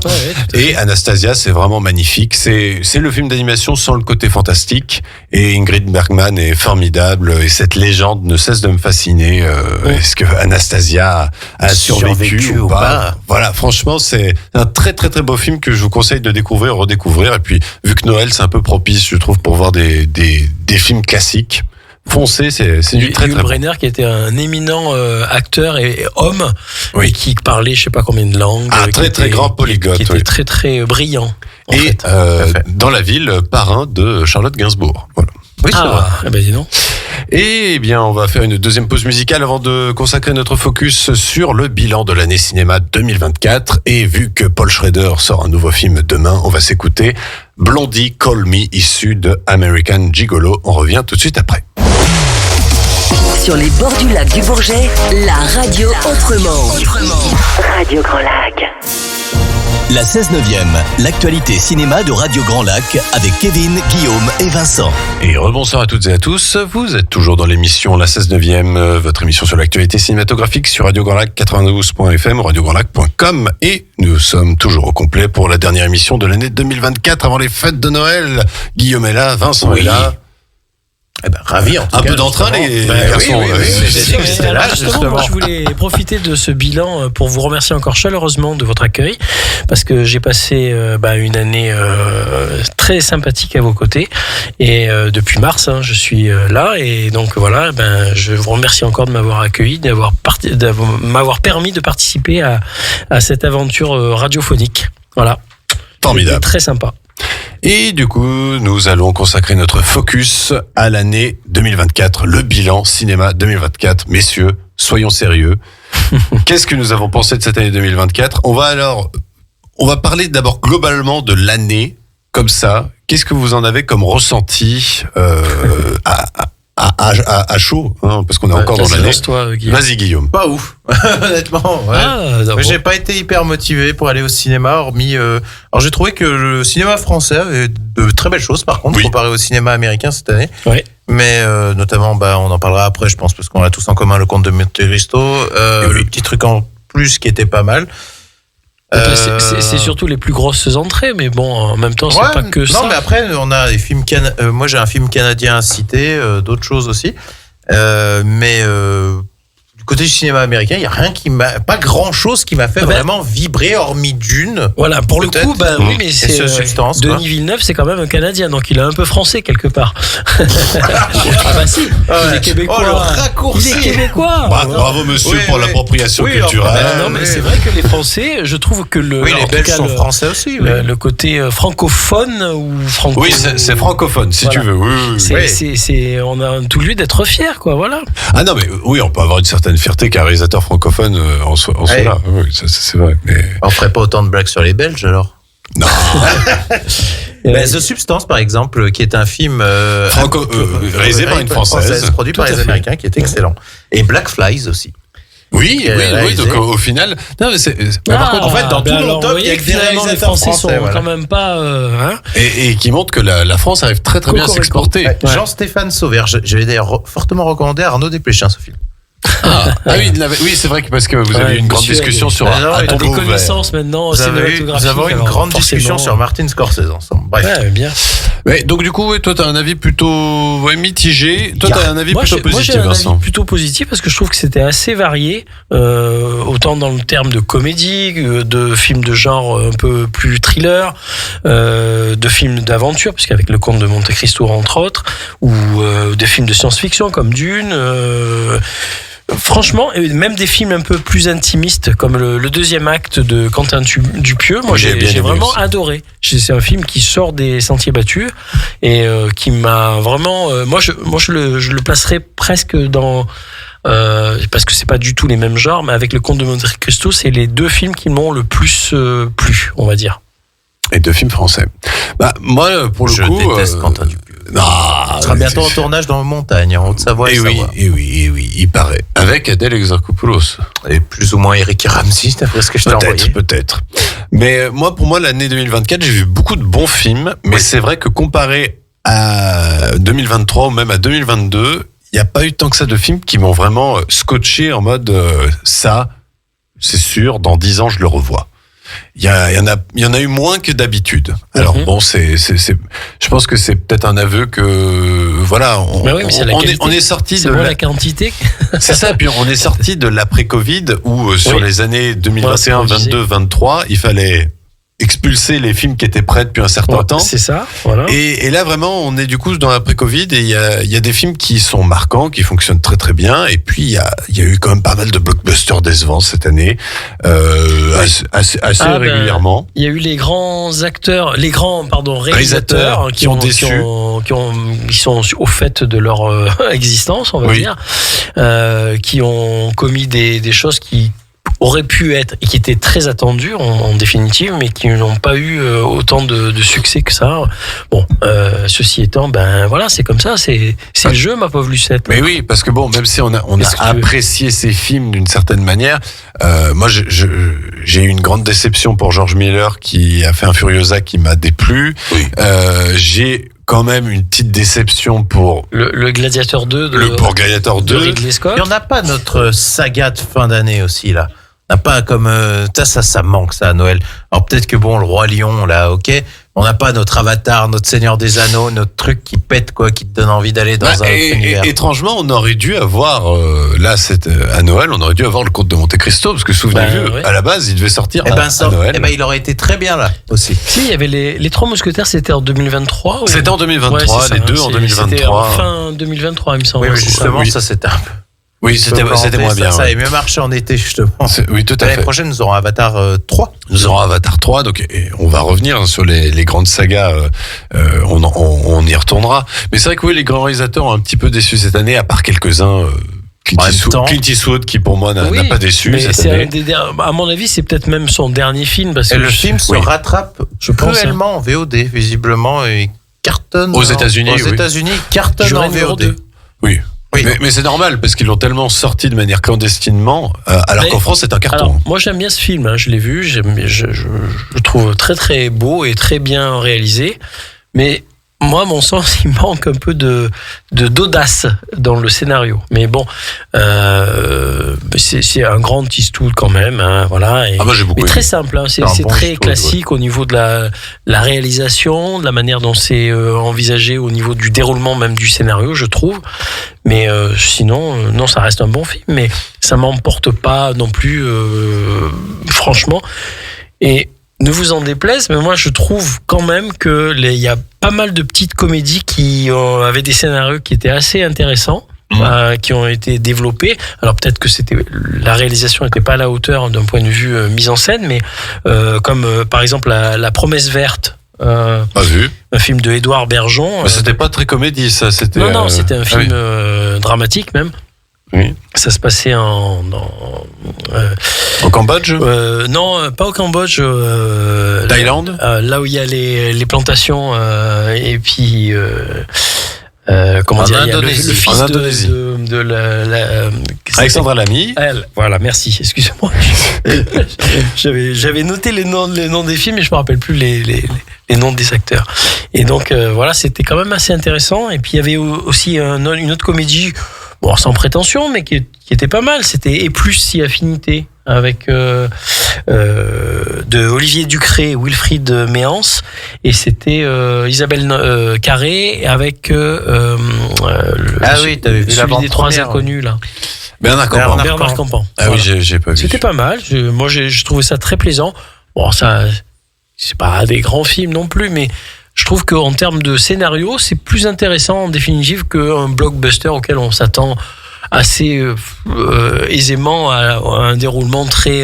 Et Anastasia, c'est vraiment magnifique. C'est le film d'animation sans le côté fantastique. Et Ingrid Bergman est formidable. Et cette légende ne cesse de me fasciner. Est-ce que Anastasia a survécu ou pas? Voilà, franchement, c'est un très très très beau film que je vous conseille de découvrir, redécouvrir. Et puis, vu que Noël, c'est un peu propice, je trouve, pour voir des films classiques. Foncez, c'est du très très Yul Brynner qui était un éminent acteur et homme, et qui parlait je sais pas combien de langues. Très grand polyglotte. Qui était très très brillant. Et dans la ville, parrain de Charlotte Gainsbourg. Voilà. Oui, c'est vrai. Dis donc. Et bien, on va faire une deuxième pause musicale avant de consacrer notre focus sur le bilan de l'année cinéma 2024. Et vu que Paul Schrader sort un nouveau film demain, on va s'écouter Blondie Call Me, issu de American Gigolo. On revient tout de suite après. Sur les bords du lac du Bourget, la radio autrement. Radio Grand Lac. La 16/9e, l'actualité cinéma de Radio Grand Lac avec Kevin, Guillaume et Vincent. Et rebonsoir à toutes et à tous. Vous êtes toujours dans l'émission La 16/9e, votre émission sur l'actualité cinématographique sur Radio Grand Lac 92.fm, radiograndlac.com. Et nous sommes toujours au complet pour la dernière émission de l'année 2024 avant les fêtes de Noël. Guillaume est là, Vincent est là. Eh ben, ravi en tout cas. Un peu d'entrain, les garçons. Justement, je voulais profiter de ce bilan pour vous remercier encore chaleureusement de votre accueil, parce que j'ai passé une année très sympathique à vos côtés, et depuis mars, je suis là, et donc voilà, je vous remercie encore de m'avoir accueilli, de m'avoir permis de participer à cette aventure radiophonique. Voilà. Formidable. Très sympa. Et du coup, nous allons consacrer notre focus à l'année 2024, le bilan cinéma 2024. Messieurs, soyons sérieux. Qu'est-ce que nous avons pensé de cette année 2024 ? On va parler d'abord globalement de l'année, comme ça. Qu'est-ce que vous en avez comme ressenti à chaud, parce qu'on est encore dans l'année. Vas-y Guillaume. Pas ouf, honnêtement. Ouais. J'ai pas été hyper motivé pour aller au cinéma, hormis. Alors j'ai trouvé que le cinéma français avait de très belles choses, par contre, comparé au cinéma américain cette année. Oui. Mais notamment, on en parlera après, je pense, parce qu'on a tous en commun le Comte de Monte Cristo. Le petit truc en plus qui était pas mal. C'est surtout les plus grosses entrées, mais bon, en même temps, c'est pas que ça. Non, mais après, on a des films moi, j'ai un film canadien à citer, d'autres choses aussi. Mais du côté du cinéma américain, il y a rien pas grand chose qui m'a fait vraiment vibrer, hormis Dune. Voilà, pour le coup, oui, mais c'est Substance. Denis Villeneuve, c'est quand même un Canadien, donc il est un peu français quelque part. Ah bah si, il est québécois. Oh, le raccourci. Il est québécois. Bravo monsieur pour l'appropriation culturelle. Non, mais c'est vrai que les Français, je trouve que les Belges sont français aussi. Le côté francophone ou franco. Oui, c'est francophone, si tu veux. Oui. On a tout lieu d'être fiers, quoi. Voilà. Ah non, mais oui, on peut avoir une certaine fierté qu'un réalisateur francophone en soit là. Oui, ça, c'est vrai. Mais... On ferait pas autant de blagues sur les Belges alors? Non. The Substance, par exemple, qui est un film réalisé par une Française, produit par les Américains, qui est excellent. Et Black Flies aussi. Oui, donc au final. Non, mais par contre, en fait, dans tout mon top, il y a que des réalisateurs les Français français, sont quand même pas. Et qui montre que la France arrive très très bien à s'exporter. Jean-Stéphane Sauvert, je l'ai d'ailleurs fortement recommandé à Arnaud Desplechin, ce film. Oui, c'est vrai que parce que vous avez eu une grande discussion sur des connaissances maintenant cinématographiques. Nous avons eu une grande discussion sur Martin Scorsese ensemble. Bref. Bien. Ouais, donc du coup, toi, t'as un avis plutôt mitigé. Toi, t'as un avis plutôt positif, moi, j'ai un Vincent. avis plutôt positif parce que je trouve que c'était assez varié, autant dans le terme de comédie, de films de genre un peu plus thriller, de films d'aventure, puisqu'avec Le Comte de Monte Cristo entre autres, ou des films de science-fiction comme Dune. Franchement, et même des films un peu plus intimistes, comme le deuxième acte de Quentin Dupieux, moi j'ai vraiment adoré. C'est un film qui sort des sentiers battus et qui m'a vraiment. Moi, je le placerais presque dans. Parce que c'est pas du tout les mêmes genres, mais avec Le Comte de Monte Cristo, c'est les deux films qui m'ont le plus plu, on va dire. Et deux films français. Moi, pour le coup, je déteste Quentin Dupieux. Non, il sera bientôt en tournage dans montagne, en Haute-Savoie. Et oui, il paraît. Avec Adèle Exarchopoulos. Et plus ou moins Eric Ramsey, d'après ce que je t'ai envoyé. Peut-être. Mais pour moi, l'année 2024, j'ai vu beaucoup de bons films, mais c'est vrai que comparé à 2023 ou même à 2022, il n'y a pas eu tant que ça de films qui m'ont vraiment scotché en mode ça, c'est sûr, dans 10 ans, je le revois. Il y en a eu moins que d'habitude. Alors bon, je pense que c'est peut-être un aveu que voilà, on est sorti de la quantité. C'est ça. Puis on est sorti de l'après-Covid où sur les années 2021, 22, 23, il fallait expulser les films qui étaient prêts depuis un certain temps. C'est ça, voilà. Et là, vraiment, on est du coup dans l'après-Covid et il y a des films qui sont marquants, qui fonctionnent très très bien. Et puis, il y a eu quand même pas mal de blockbusters décevants cette année, assez régulièrement. Il y a eu les grands réalisateurs qui ont déçu. Qui sont au fait de leur existence, on va dire, qui ont commis des choses qui auraient pu être et qui étaient très attendus en définitive, mais qui n'ont pas eu autant de succès que ça. Bon, ceci étant, voilà, c'est comme ça, c'est le jeu, ma pauvre Lucette. Mais oui, parce que bon, même si on a apprécié ces films d'une certaine manière, moi j'ai eu une grande déception pour George Miller qui a fait un Furiosa qui m'a déplu. Oui. J'ai quand même une petite déception pour le Gladiator 2 pour Gladiator 2 de Ridley Scott. Et on n'a pas notre saga de fin d'année aussi là. On n'a pas comme ça manque ça à Noël. Alors peut-être que le Roi Lion là, ok. On n'a pas notre Avatar, notre Seigneur des Anneaux, notre truc qui pète quoi, qui te donne envie d'aller dans un autre univers. Étrangement, on aurait dû avoir à Noël, on aurait dû avoir le Comte de Monte Cristo parce que souvenez-vous, à la base, il devait sortir à Noël. Il aurait été très bien là aussi. Si, il y avait les Trois Mousquetaires, c'était en 2023. C'était en 2023, les deux en 2023. C'était en fin 2023, il me semble. Oui, mais justement, ça c'était un peu. Oui, c'était moins bien. Ça avait mieux marché en été, justement. Oui, tout à fait. L'année prochaine, nous aurons Avatar 3. Nous aurons Avatar 3, donc on va revenir sur les grandes sagas. On y retournera. Mais c'est vrai que les grands réalisateurs ont un petit peu déçu cette année, à part quelques-uns. Clint Eastwood, qui pour moi n'a pas déçu cette année. À mon avis, c'est peut-être même son dernier film. Parce que le film se rattrape cruellement en VOD, visiblement, et cartonne aux États-Unis. Aux États-Unis, cartonne en VOD. Oui. Mais c'est normal parce qu'ils l'ont tellement sorti de manière clandestinement, alors qu'en France c'est un carton. Alors, moi j'aime bien ce film, je l'ai vu, je le trouve très très beau et très bien réalisé, mais moi, à mon sens, il manque un peu d'audace dans le scénario. Mais bon, c'est un grand Eastwood quand même, hein, voilà. Et, moi, j'ai beaucoup mais très aimé. simple, hein, c'est Un bon très Eastwood, classique au niveau de la réalisation, de la manière dont c'est envisagé au niveau du déroulement même du scénario, je trouve. Mais sinon, non, ça reste un bon film, mais ça m'emporte pas non plus, franchement. Et ne vous en déplaise, mais moi je trouve quand même que il y a pas mal de petites comédies qui avaient des scénarios qui étaient assez intéressants, qui ont été développés. Alors peut-être que la réalisation n'était pas à la hauteur d'un point de vue mise en scène, mais comme par exemple la Promesse verte. Pas vu. Un film de Édouard Bergeon. Mais c'était pas très comédie, ça. C'était. Non, c'était un film dramatique même. Oui. Ça se passait au Cambodge. Non, pas au Cambodge. Thaïlande. Là où il y a les plantations et puis comment dire, il y a le fils de la Alexandra Lamy. Voilà, merci. Excusez-moi. J'avais noté les noms des films, mais je me rappelle plus les noms des acteurs. Et donc voilà, c'était quand même assez intéressant. Et puis il y avait aussi une autre comédie. Bon, sans prétention, mais qui était pas mal. C'était Et plus si affinité avec de Olivier Ducré et Wilfried Méance, et c'était Isabelle Carré avec oui, t'avais vu celui des trois inconnus là. Bernard Campan. Ah voilà. Oui, j'ai pas vu. C'était pas mal. Moi, j'ai trouvé ça très plaisant. Bon, ça, c'est pas des grands films non plus, mais je trouve qu'en termes de scénario, c'est plus intéressant en définitive qu'un blockbuster auquel on s'attend assez aisément à un déroulement très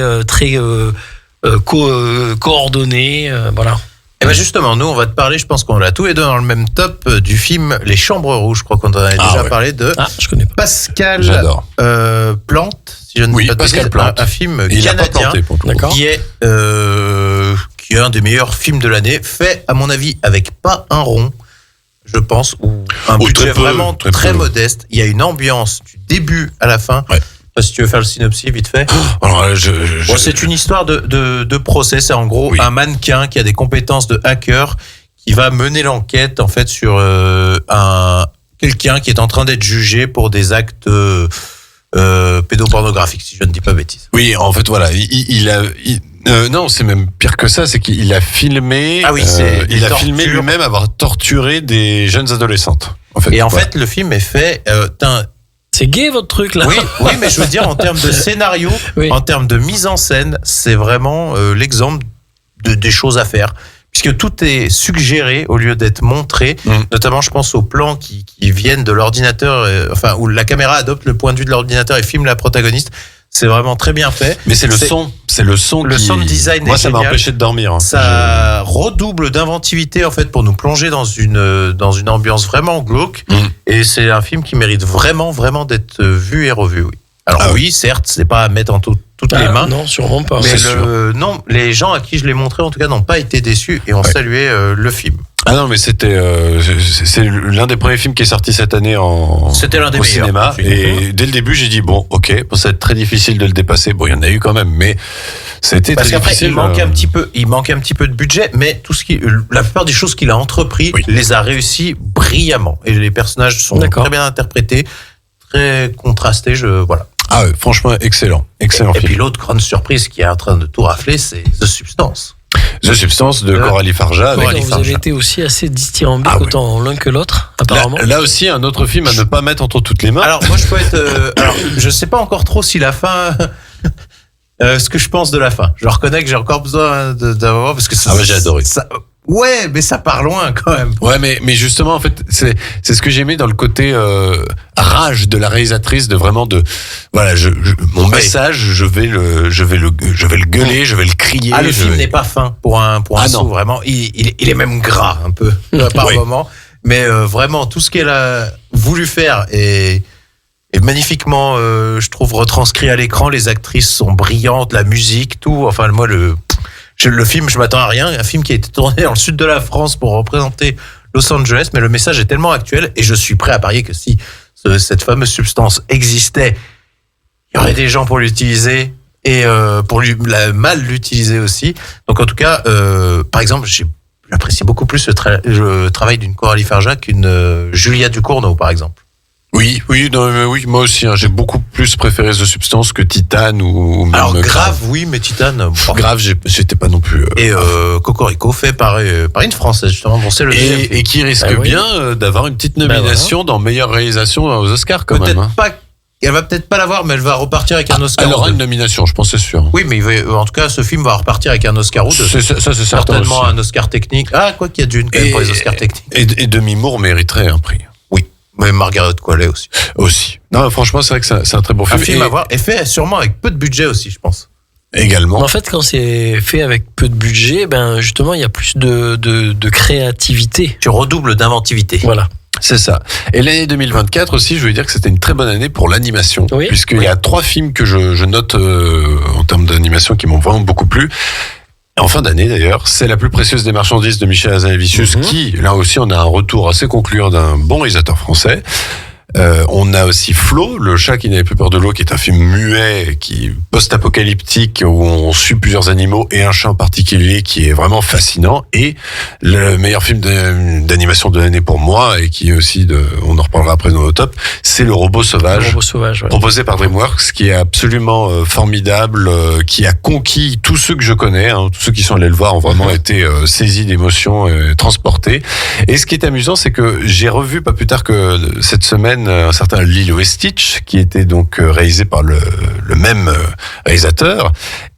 coordonné. Voilà. Et ben justement, nous, on va te parler, je pense qu'on l'a tous les deux dans le même top, du film Les Chambres Rouges. Je crois qu'on en avait déjà parlé de je connais pas. Pascal Plante, si je ne dis pas de Pascal bêtises, Plante. un film Il a pas canadien planté, pour le coup. qui est un des meilleurs films de l'année, fait à mon avis avec pas un rond, je pense, ou un budget vraiment très modeste. Il y a une ambiance du début à la fin. Ouais. Si tu veux faire le synopsis vite fait. Alors, c'est une histoire de procès. C'est en gros un mannequin qui a des compétences de hacker qui va mener l'enquête en fait sur quelqu'un qui est en train d'être jugé pour des actes pédopornographiques, si je ne dis pas bêtise. Oui, en fait, voilà, non, c'est même pire que ça, c'est qu'il a filmé. Ah oui, il a filmé lui-même avoir torturé des jeunes adolescentes. En fait, et en fait, le film est fait. C'est gay votre truc là. Oui, mais je veux dire en termes de scénario, en termes de mise en scène, c'est vraiment l'exemple des choses à faire. Puisque tout est suggéré au lieu d'être montré, notamment je pense aux plans qui viennent de l'ordinateur, où la caméra adopte le point de vue de l'ordinateur et filme la protagoniste. C'est vraiment très bien fait. Mais c'est le son sound design. Moi, ça m'a empêché de dormir. Ça redouble d'inventivité en fait pour nous plonger dans une ambiance vraiment glauque. Et c'est un film qui mérite vraiment d'être vu et revu. Oui. Alors oui, certes, c'est pas à mettre en toutes les mains. Non, sûrement pas. Mais non, les gens à qui je l'ai montré en tout cas n'ont pas été déçus et ont salué le film. Ah non, mais c'est l'un des premiers films qui est sorti cette année c'était l'un des au meilleurs, cinéma. Et dès le début, j'ai dit bon, ok, ça va être très difficile de le dépasser. Bon, il y en a eu quand même, mais c'était très difficile. Parce qu'après, il manque un petit peu de budget, mais la plupart des choses qu'il a entrepris, les a réussi brillamment. Et les personnages sont très bien interprétés, très contrastés. Voilà. Ah ouais, franchement, excellent film. Et puis l'autre grande surprise qui est en train de tout rafler, c'est The Substance. The Substance de Coralie Farja. Vous avez été aussi assez dithyrambique, autant l'un que l'autre, apparemment. Là aussi, un autre film à ne pas mettre entre toutes les mains. Alors, moi, je peux être. Je sais pas encore trop si la fin. Ce que je pense de la fin. Je reconnais que j'ai encore besoin d'avoir. Parce que j'ai adoré. Ouais, mais ça part loin quand même. Ouais, mais justement, en fait, c'est ce que j'aimais dans le côté rage de la réalisatrice, de vraiment voilà, mon message, je vais le gueuler, je vais le crier. Le film n'est pas fin pour un saut, vraiment. Il est même gras un peu par moment, mais vraiment tout ce qu'elle a voulu faire est magnifiquement, je trouve, retranscrit à l'écran. Les actrices sont brillantes, la musique, tout. Enfin, moi, le film, je m'attends à rien. Un film qui a été tourné dans le sud de la France pour représenter Los Angeles, mais le message est tellement actuel et je suis prêt à parier que si cette fameuse substance existait, il y aurait des gens pour l'utiliser et pour mal l'utiliser aussi. Donc en tout cas, par exemple, j'ai j'apprécie beaucoup plus le travail d'une Coralie Farja qu'une Julia Ducournau, par exemple. Oui, moi aussi. J'ai beaucoup plus préféré The Substance que Titane ou même Alors Grave, oui, mais Titane. Grave, j'étais pas non plus. Et Cocorico fait par une Française justement. Bon, c'est le et qui risque bien d'avoir une petite nomination dans meilleure réalisation aux Oscars quand même. Elle va peut-être pas l'avoir, mais elle va repartir avec un Oscar. Elle aura une nomination, je pense, c'est sûr. Oui, mais en tout cas, ce film va repartir avec un Oscar ou deux. Ça, c'est certain. Certainement aussi. un Oscar technique. Ah, quoi qu'il y a d'une quand même pour les Oscars techniques. Et Demi Moore mériterait un prix. Oui, mais Margaret Qualley aussi. Non, franchement, c'est vrai que c'est un très bon film. Un film à voir, et fait sûrement avec peu de budget aussi, je pense. Également. En fait, quand c'est fait avec peu de budget, justement, il y a plus de créativité. Tu redoubles d'inventivité. Voilà. C'est ça. Et l'année 2024 aussi, je veux dire que c'était une très bonne année pour l'animation. Oui. Puisqu'il y a 3 films que je note en termes d'animation qui m'ont vraiment beaucoup plu. En fin d'année d'ailleurs, c'est La plus précieuse des marchandises de Michel Hazanavicius qui, là aussi, on a un retour assez concluant d'un bon réalisateur français. On a aussi Flo, le chat qui n'avait plus peur de l'eau, qui est un film muet, qui post-apocalyptique où on suit plusieurs animaux et un chat en particulier qui est vraiment fascinant. Et le meilleur film d'animation de l'année pour moi et qui est aussi on en reparlera après dans le top, c'est Le Robot Sauvage. Le Robot Sauvage, ouais. Proposé par DreamWorks, qui est absolument formidable, qui a conquis tous ceux que je connais, tous ceux qui sont allés le voir ont vraiment été saisis d'émotions, transportés. Et ce qui est amusant, c'est que j'ai revu pas plus tard que cette semaine un certain Lilo et Stitch, qui était donc réalisé par le même réalisateur.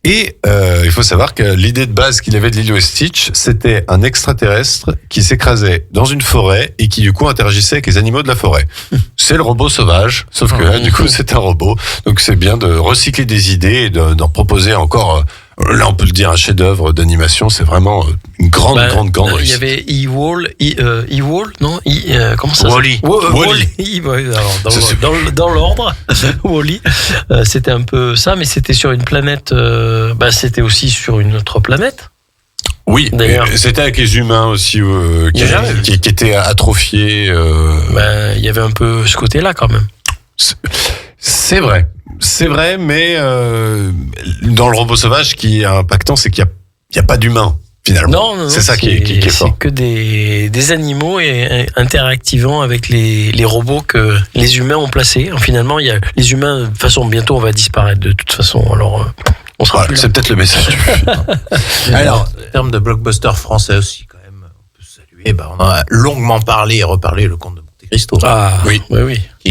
Et il faut savoir que l'idée de base qu'il avait de Lilo et Stitch, c'était un extraterrestre qui s'écrasait dans une forêt et qui du coup interagissait avec les animaux de la forêt. C'est Le Robot Sauvage, sauf que là, du coup, c'est un robot. Donc c'est bien de recycler des idées et d'en proposer encore... Là, on peut le dire, un chef-d'œuvre d'animation, c'est vraiment une grande réussite. Il y avait E-Wall, non comment ça Wall-E. Wall-E, dans l'ordre. Wall-E, c'était un peu ça, mais c'était sur une planète. C'était aussi sur une autre planète. Oui, d'ailleurs. C'était avec les humains aussi qui étaient atrophiés. Il y avait un peu ce côté-là quand même. C'est vrai. C'est vrai, mais dans Le Robot Sauvage, ce qui est impactant, c'est qu'il n'y a pas d'humain, finalement. Non, c'est ça qui est fort. C'est que des animaux et interactivant avec les robots que les humains ont placés. Finalement, les humains, de toute façon, bientôt, on va disparaître de toute façon. Alors, on sera plus là. C'est peut-être le message du film. Alors, en termes de blockbuster français aussi, quand même, on peut saluer. On en a longuement parlé et reparlé, Le Comte de Monte Cristo. Ah, oui.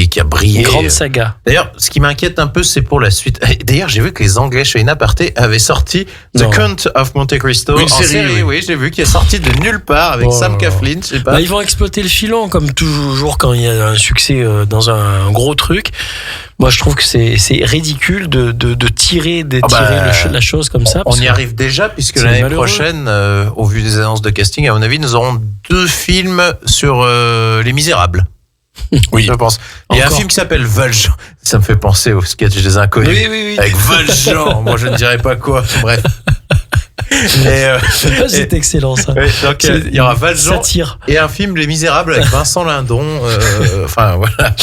Qui a brillé. Une grande saga. D'ailleurs, ce qui m'inquiète un peu, c'est pour la suite. D'ailleurs, j'ai vu que les Anglais chez Inaparté avaient sorti The Count of Monte Cristo. Une série, oui, j'ai vu, qui est sorti de nulle part avec Sam Claflin, je sais pas. Ils vont exploiter le filon, comme toujours quand il y a un succès dans un gros truc. Moi, je trouve que c'est ridicule de tirer la chose comme ça. On y arrive déjà, puisque l'année prochaine, au vu des annonces de casting, à mon avis, nous aurons 2 films sur Les Misérables. Oui, je pense. Il y a un film qui s'appelle Valjean. Ça me fait penser au sketch des Inconnus. Oui. Avec Valjean. Moi, je ne dirais pas quoi. Bref. C'est excellent, ça. Donc, il y aura Valjean et un film Les Misérables avec Vincent Lindon. Enfin, voilà.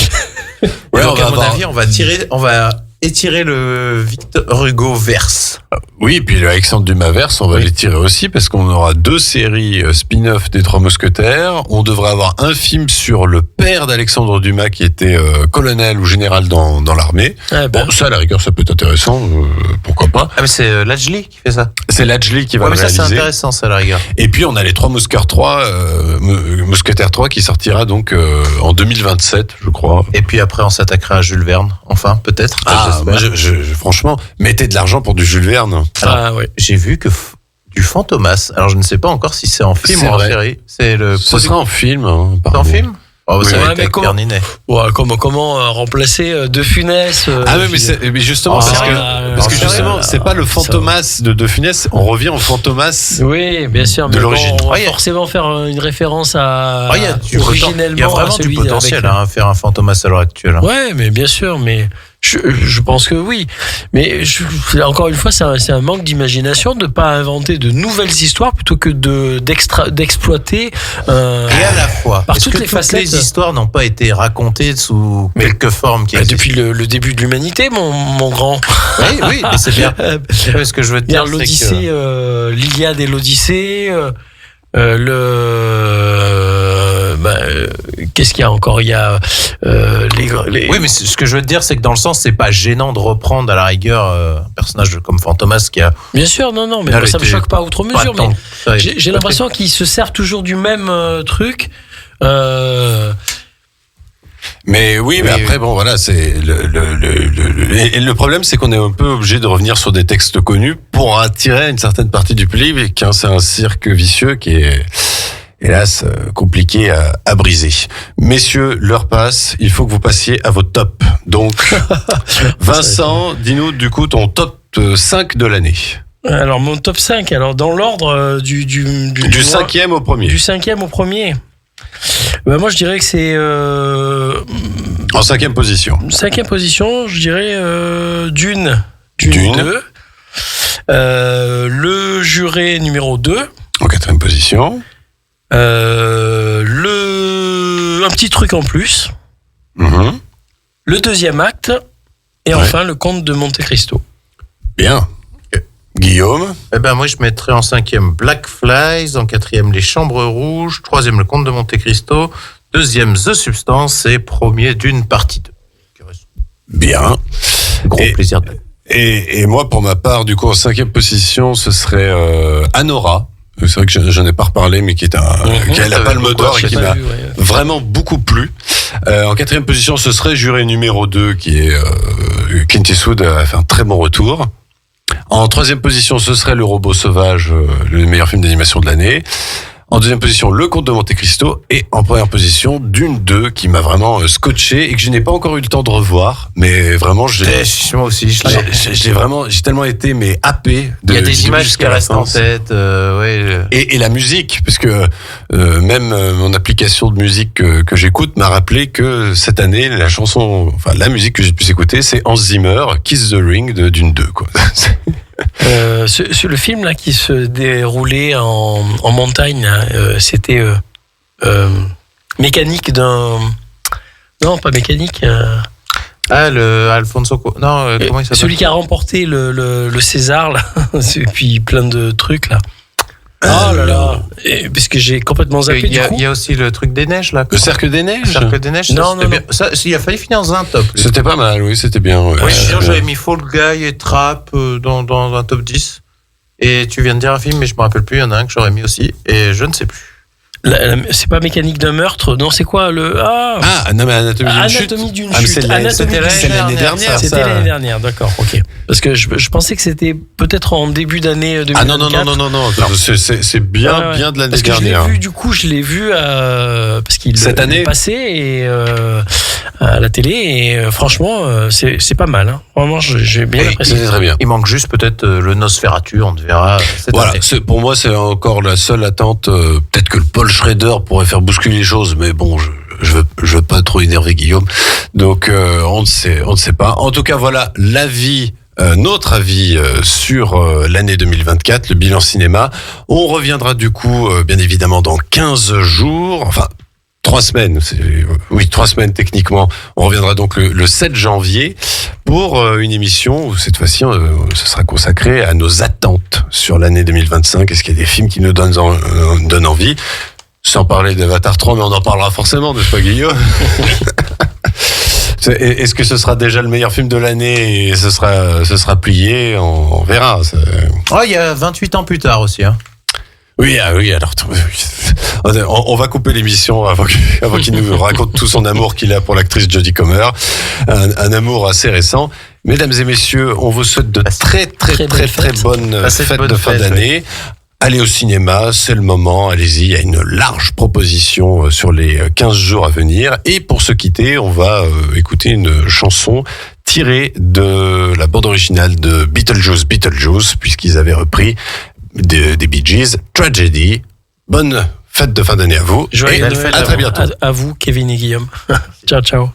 Donc, à mon avis, on va étirer le Victor Hugo verse. Oui, et puis l'Alexandre Dumas verse, on va l'étirer aussi parce qu'on aura 2 séries spin-off des 3 Mousquetaires. On devrait avoir un film sur le père d'Alexandre Dumas qui était colonel ou général dans l'armée. Ça, à la rigueur, ça peut être intéressant. Pourquoi pas. Ah, mais c'est Lajli qui fait ça. C'est Lajli qui va le réaliser. Ça, c'est intéressant, ça, à la rigueur. Et puis, on a les 3 Mousquetaires 3, Mousquetaires 3 qui sortira donc en 2027, je crois. Et puis après, on s'attaquera à Jules Verne. Enfin, peut-être. Moi, franchement, mettez de l'argent pour du Jules Verne. Alors, j'ai vu que du Fantomas. Alors, je ne sais pas encore si c'est en film ou en série. Ce sera en film. C'est en film? Comment remplacer De Funès mais justement, parce que justement, c'est pas le Fantomas de De Funès, on revient au Fantomas. Oui, bien sûr, de l'origine. On va forcément faire une référence à originellement. Il y a vraiment du potentiel à faire un Fantomas à l'heure actuelle. Ouais, mais bien sûr, mais je pense que oui. Mais encore une fois, c'est un manque d'imagination de pas inventer de nouvelles histoires plutôt que d'exploiter et à la fois par toutes les facettes. Les histoires n'ont pas été racontées sous quelque forme qui depuis le début de l'humanité, mon grand. Oui, mais c'est bien. Ce que je veux te dire, l'Odyssée, l'Iliade et l'Odyssée. Qu'est-ce qu'il y a encore ? Il y a les... Oui, mais ce que je veux te dire, c'est que dans le sens, c'est pas gênant de reprendre à la rigueur un personnage comme Fantomas qui a. Bien sûr, non, mais ça me choque pas outre mesure. Mais j'ai l'impression qu'ils se servent toujours du même truc. Mais oui, mais après, bon, voilà, c'est le problème, c'est qu'on est un peu obligé de revenir sur des textes connus pour attirer une certaine partie du public. C'est un cirque vicieux qui est, hélas, compliqué à briser. Messieurs, l'heure passe, il faut que vous passiez à votre top. Donc, Vincent, dis-nous du coup ton top 5 de l'année. Alors, mon top 5, alors dans l'ordre du 5e au premier. Du 5e au premier. Moi, je dirais que c'est... En 5e position. 5e position, je dirais Dune 2. Le Juré numéro 2. En 4e position. Un petit truc en plus. Mm-hmm. Le 2e acte. Et enfin, le Comte de Monte Cristo. Bien. Guillaume? Moi, je mettrais en 5e Black Flies, en 4e Les Chambres Rouges, 3e Le Comte de Monte Cristo, 2e The Substance et 1er Dune partie 2. Bien. Gros plaisir. Et moi, pour ma part, du coup, en 5e position, ce serait Anora. C'est vrai que j'en ai pas reparlé, mais qui est qui a la Palme d'Or et qui m'a vraiment beaucoup plu. En 4e position, ce serait Juré numéro 2, qui est Clint Eastwood a fait un très bon retour. En 3e position, ce serait Le Robot Sauvage, le meilleur film d'animation de l'année. En 2e position, Le Comte de Monte Cristo. Et en 1re position, Dune 2, qui m'a vraiment scotché et que je n'ai pas encore eu le temps de revoir. Mais vraiment, moi aussi, j'ai tellement été happé. Il y a des images qui restent en tête. Et la musique, parce que même mon application de musique que j'écoute m'a rappelé que cette année, la musique que j'ai pu écouter, c'est Hans Zimmer, Kiss the Ring de Dune 2, quoi. Le film là qui se déroulait en montagne, c'était mécanique d'un... Non, pas mécanique. Le Alfonso... Non, comment il s'appelle ? Celui qui a remporté le César, là. Et puis plein de trucs, là. Oh là là. Parce que j'ai complètement zappé du coup. Il y a aussi le truc des neiges, là. Le Cercle des Neiges ? Le Cercle des Neiges, non. Ça, il a failli finir dans un top. C'était pas mal, oui, c'était bien. Oui, sinon j'avais mis Fall Guy et Trap dans un top 10. Et tu viens de dire un film, mais je me rappelle plus, il y en a un que j'aurais mis aussi, et je ne sais plus. C'est pas Mécanique d'un meurtre, non, c'est quoi le... non, mais Anatomie d'une chute. C'était l'année dernière. C'était l'année dernière, d'accord, ok. Parce que je pensais que c'était peut-être en début d'année 2024. Non. C'est bien de l'année dernière. Parce que je l'ai vu, parce qu'il est passé à la télé, et franchement, c'est pas mal. Hein. Vraiment, j'ai bien apprécié. C'est très bien. Il manque juste peut-être le Nosferatu, on te verra cette année. Pour moi, c'est encore la seule attente. Peut-être que le Paul Schrader pourrait faire bousculer les choses, mais bon, je veux pas trop énerver Guillaume. Donc, on ne sait pas. En tout cas, voilà notre avis sur l'année 2024, le bilan cinéma. On reviendra du coup, bien évidemment, dans 15 jours. Enfin, 3 semaines. 3 semaines techniquement. On reviendra donc le 7 janvier pour une émission où cette fois-ci, ce sera consacré à nos attentes sur l'année 2025. Est-ce qu'il y a des films qui nous donnent envie ? Sans parler d'Avatar 3, mais on en parlera forcément, n'est-ce pas, Guillaume ? Est-ce que ce sera déjà le meilleur film de l'année et ce sera plié ? On verra. Il y a 28 ans plus tard aussi. Hein. Oui, alors on va couper l'émission avant qu'il nous raconte tout son amour qu'il a pour l'actrice Jodie Comer. Un amour assez récent. Mesdames et messieurs, on vous souhaite de très bonnes fêtes de fin d'année. Allez au cinéma, c'est le moment, allez-y, il y a une large proposition sur les 15 jours à venir. Et pour se quitter, on va écouter une chanson tirée de la bande originale de Beetlejuice, puisqu'ils avaient repris des Bee Gees, Tragedy. Bonne fête de fin d'année à vous. Joyeux et Noël à très bientôt. À vous, Kevin et Guillaume. Ciao.